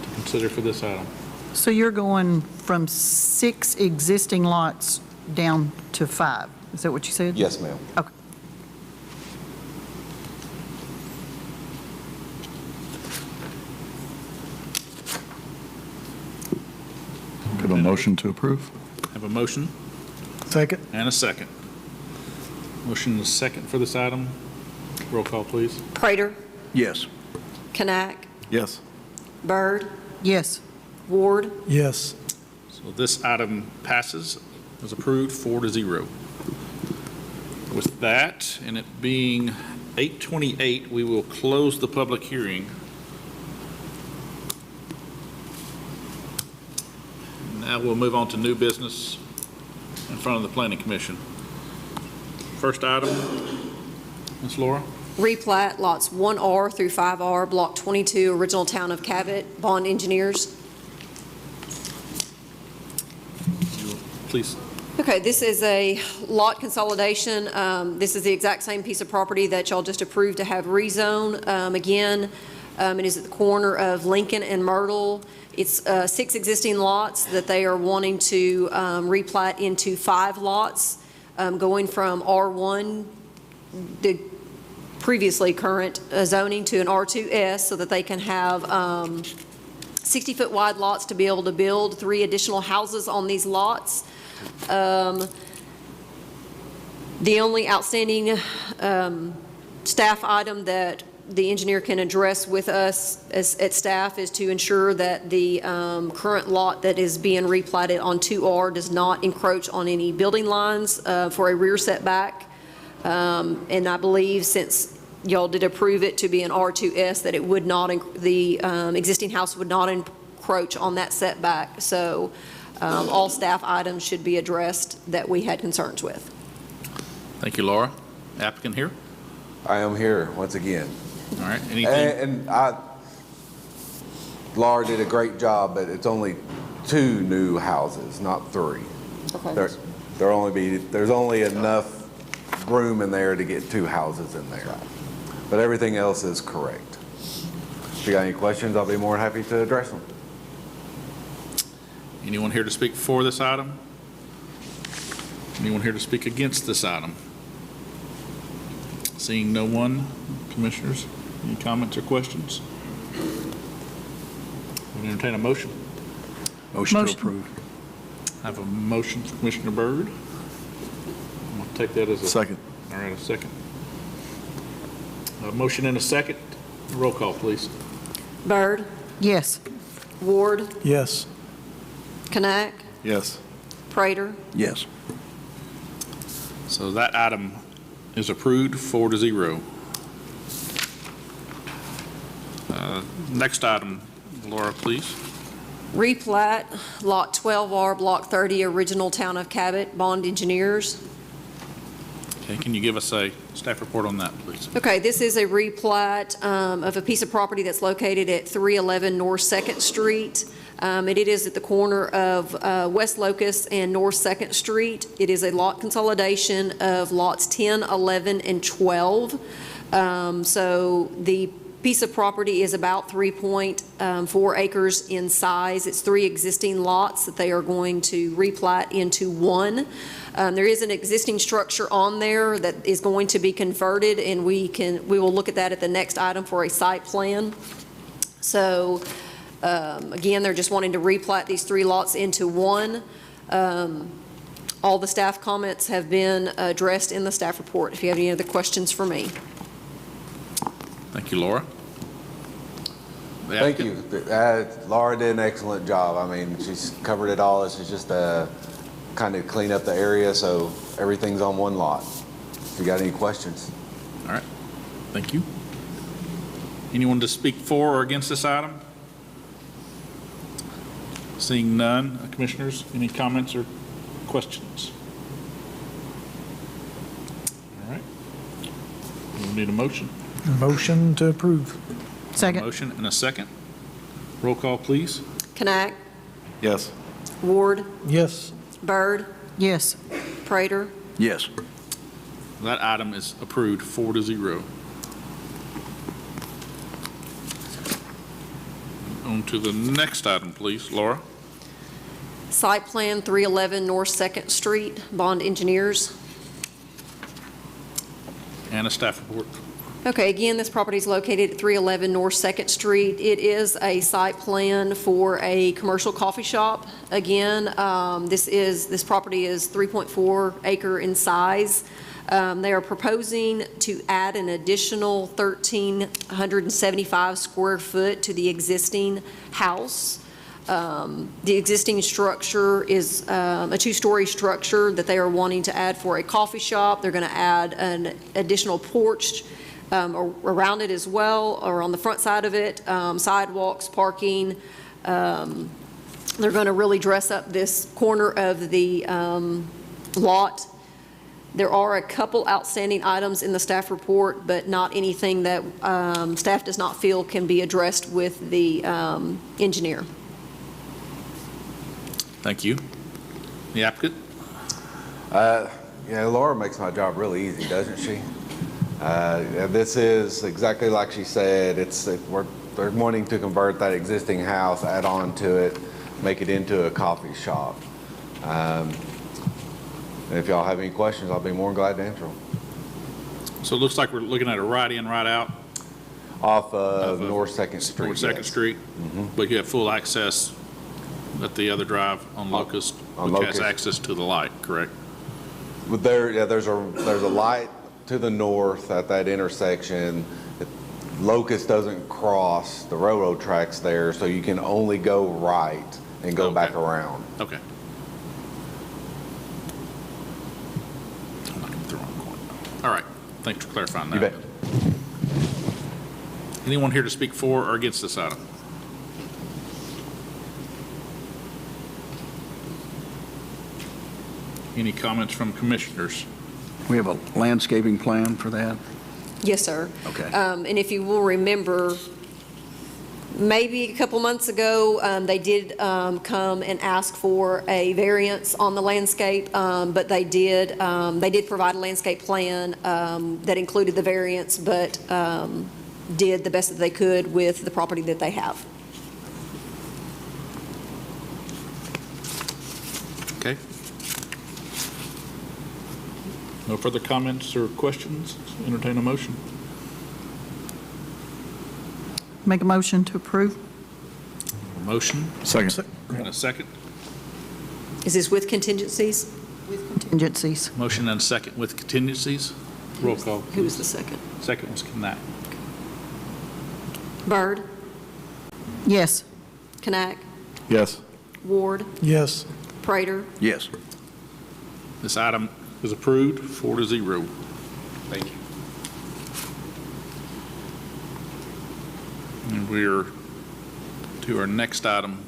to consider for this item? So you're going from 6 existing lots down to 5? Is that what you said? Yes, ma'am. Okay. Have a motion to approve? Have a motion Second. and a second. Motion and a second for this item. Roll call, please. Prater, Yes. Knack, Yes. Byrd, Yes. Ward. Yes. So this item passes, is approved 4-0. With that, and it being 8:28, we will close the public hearing. Now we'll move on to new business in front of the Planning Commission. First item, Ms. Laura? Replat lots 1R through 5R, Block 22, original town of Cabot. Bond engineers. Please. Okay, this is a lot consolidation. This is the exact same piece of property that y'all just approved to have rezone. Again, it is at the corner of Lincoln and Myrtle. It's 6 existing lots that they are wanting to replat into 5 lots, going from R1, the previously current zoning, to an R2S so that they can have 60-foot wide lots to be able to build 3 additional houses on these lots. The only outstanding staff item that the engineer can address with us at staff is to ensure that the current lot that is being replatted on 2R does not encroach on any building lines for a rear setback. And I believe since y'all did approve it to be an R2S, that it would not, the existing house would not encroach on that setback. So all staff items should be addressed that we had concerns with. Thank you, Laura. Applicant here? I am here once again. All right, anything? Laura did a great job, but it's only 2 new houses, not 3. Okay. There's only enough room in there to get 2 houses in there. But everything else is correct. If you got any questions, I'll be more than happy to address them. Anyone here to speak for this item? Anyone here to speak against this item? Seeing no one, commissioners, any comments or questions? We entertain a motion. Motion to approve. I have a motion from Commissioner Byrd. I'm going to take that as a... Second. All right, a second. A motion and a second. Roll call, please. Byrd? Yes. Ward? Yes. Knack? Yes. Prater? Yes. So that item is approved 4-0. Next item, Laura, please. Replat, Lot 12R, Block 30, original Town of Cabot, Bond Engineers. Okay, can you give us a staff report on that, please? Okay, this is a replat of a piece of property that's located at 311 North 2nd Street. And it is at the corner of West Locust and North 2nd Street. It is a lot consolidation of lots 10, 11, and 12. So the piece of property is about 3.4 acres in size. It's 3 existing lots that they are going to replat into 1. There is an existing structure on there that is going to be converted, and we will look at that at the next item for a site plan. So again, they're just wanting to replat these 3 lots into 1. All the staff comments have been addressed in the staff report. If you have any other questions for me. Thank you, Laura. Thank you. Laura did an excellent job. I mean, she's covered it all. It's just kind of clean up the area so everything's on 1 lot. If you got any questions. All right. Thank you. Anyone to speak for or against this item? Seeing none, commissioners, any comments or questions? All right. We'll need a motion. Motion to approve. Second. Motion and a second. Roll call, please. Knack? Yes. Ward? Yes. Byrd? Yes. Prater? Yes. That item is approved 4-0. On to the next item, please. Laura? Site plan 311 North 2nd Street, Bond Engineers. And a staff report. Okay, again, this property is located at 311 North 2nd Street. It is a site plan for a commercial coffee shop. Again, this property is 3.4 acre in size. They are proposing to add an additional 1,375 square foot to the existing house. The existing structure is a 2-story structure that they are wanting to add for a coffee shop. They're going to add an additional porch around it as well, or on the front side of it, sidewalks, parking. They're going to really dress up this corner of the lot. There are a couple outstanding items in the staff report, but not anything that staff does not feel can be addressed with the engineer. Thank you. The applicant? Yeah, Laura makes my job really easy, doesn't she? This is exactly like she said. They're wanting to convert that existing house, add on to it, make it into a coffee shop. If y'all have any questions, I'll be more than glad to answer them. So it looks like we're looking at a right in, right out? Off of North 2nd Street. North 2nd Street? But you have full access at the other drive on Locust, which has access to the light, correct? There's a light to the north at that intersection. Locust doesn't cross the railroad tracks there, so you can only go right and go back around. Okay. All right, thanks for clarifying that. You bet. Anyone here to speak for or against this item? Any comments from commissioners? We have a landscaping plan for that? Yes, sir. Okay. And if you will remember, maybe a couple months ago, they did come and ask for a variance on the landscape, but they did provide a landscape plan that included the variance, but did the best that they could with the property that they have. Okay. No further comments or questions? Entertain a motion. Make a motion to approve. A motion Second. and a second. Is this with contingencies? Contingencies. Motion and a second with contingencies. Roll call. Who was the second? Second was Knack. Byrd? Yes. Knack? Yes. Ward? Yes. Prater? Yes. This item is approved 4-0. Thank you. And we're to our next item.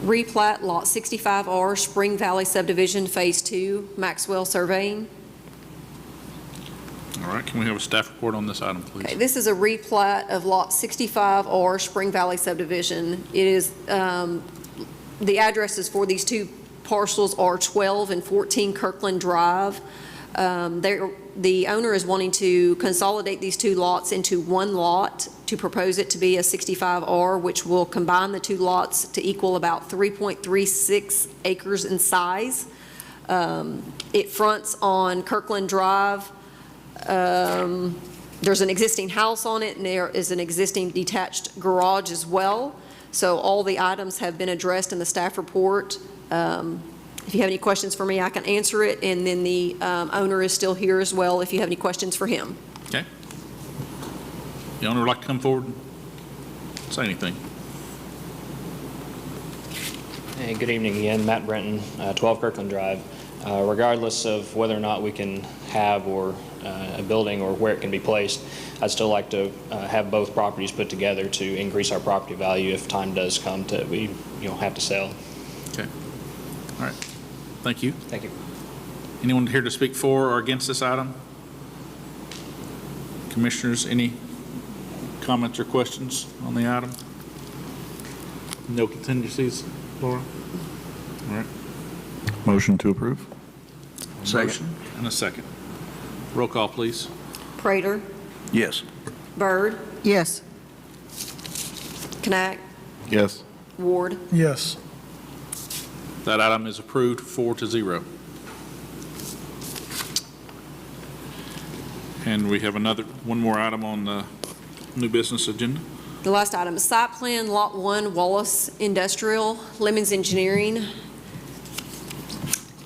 Replat Lot 65R, Spring Valley Subdivision, Phase 2, Maxwell Surveying. All right, can we have a staff report on this item, please? Okay, this is a replat of Lot 65R, Spring Valley Subdivision. It is, the addresses for these two parcels are 12 and 14 Kirkland Drive. The owner is wanting to consolidate these two lots into one lot to propose it to be a 65R, which will combine the two lots to equal about 3.36 acres in size. It fronts on Kirkland Drive. There's an existing house on it, and there is an existing detached garage as well. So all the items have been addressed in the staff report. If you have any questions for me, I can answer it, and then the owner is still here as well if you have any questions for him. Okay. The owner would like to come forward and say anything. Hey, good evening again. Matt Brenton, 12 Kirkland Drive. Regardless of whether or not we can have a building or where it can be placed, I'd still like to have both properties put together to increase our property value if time does come to we have to sell. Okay. All right. Thank you. Thank you. Anyone here to speak for or against this item? Commissioners, any comments or questions on the item? No contingencies, Laura? All right. Motion to approve? Second. Motion and a second. Roll call, please. Prater? Yes. Byrd? Yes. Knack? Yes. Ward? Yes. That item is approved 4-0. And we have one more item on the new business agenda. The last item is site plan, Lot 1, Wallace Industrial, Lemons Engineering.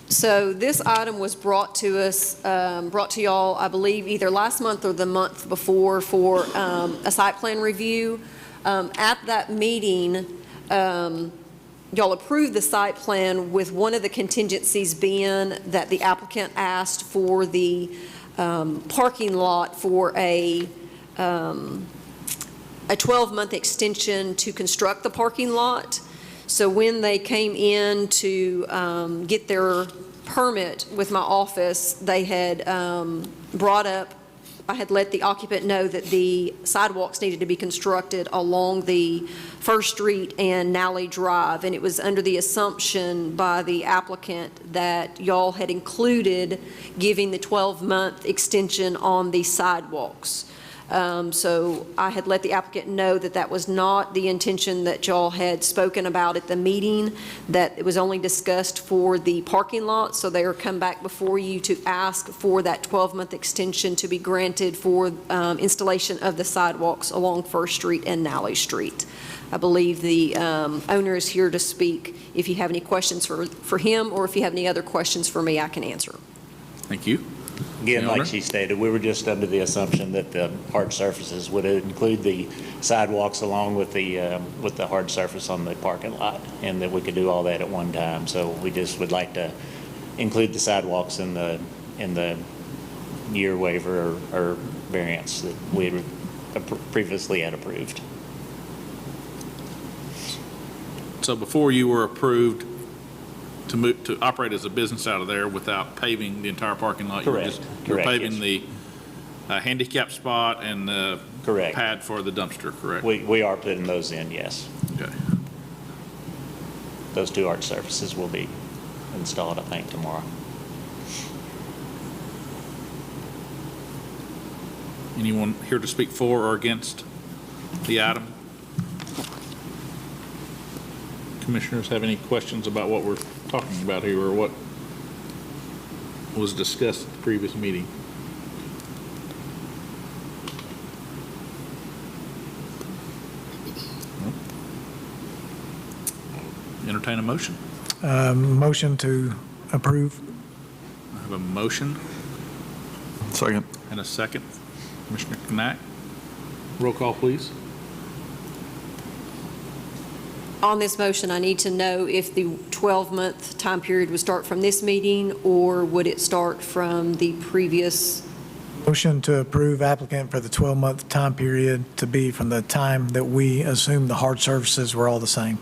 So this item was brought to us, brought to y'all, I believe, either last month or the month before for a site plan review. At that meeting, y'all approved the site plan with one of the contingencies being that the applicant asked for the parking lot for a 12-month extension to construct the parking lot. So when they came in to get their permit with my office, they had brought up, I had let the occupant know that the sidewalks needed to be constructed along the First Street and Nally Drive, and it was under the assumption by the applicant that y'all had included giving the 12-month extension on the sidewalks. So I had let the applicant know that that was not the intention that y'all had spoken about at the meeting, that it was only discussed for the parking lot. So they are come back before you to ask for that 12-month extension to be granted for installation of the sidewalks along First Street and Nally Street. I believe the owner is here to speak. If you have any questions for him, or if you have any other questions for me, I can answer. Thank you. Again, like she stated, we were just under the assumption that the hard surfaces would include the sidewalks along with the hard surface on the parking lot, and that we could do all that at one time. So we just would like to include the sidewalks in the year waiver or variance that we had previously had approved. So before you were approved to move, to operate as a business out of there without paving the entire parking lot? Correct. You were Correct, paving yes. the handicap spot and the Correct. pad for the dumpster, correct? We are putting those in, yes. Okay. Those two arch surfaces will be installed, I think, tomorrow. Anyone here to speak for or against the item? Commissioners have any questions about what we're talking about here or what was discussed at the previous meeting? Entertain a motion. Motion to approve. I have a motion Second. and a second. Commissioner Knack, roll call, please. On this motion, I need to know if the 12-month time period would start from this meeting, or would it start from the previous? Motion to approve applicant for the 12-month time period to be from the time that we assumed the hard surfaces were all the same.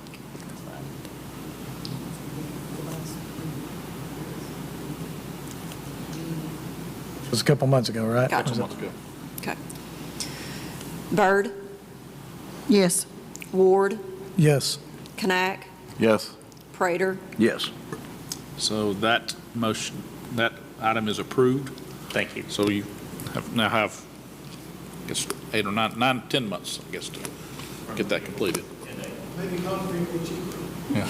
It was a couple months ago, right? Gotcha. Was it- Months ago. Okay. Byrd, Yes. Ward, Yes. Knack, Yes. Prater. Yes. So that motion, that item is approved. Thank you. So you now have, I guess, 8 or 9, 10 months, I guess, to get that completed. Yeah.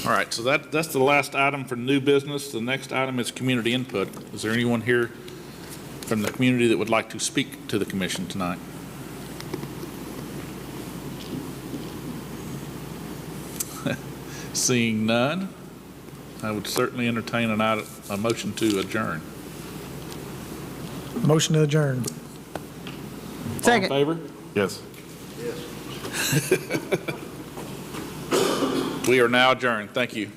All right, so that's the last item for new business. The next item is community input. Is there anyone here from the community that would like to speak to the commission tonight? Seeing none, I would certainly entertain a motion to adjourn. Motion to adjourn. Second. All in favor? Yes. We are now adjourned. Thank you.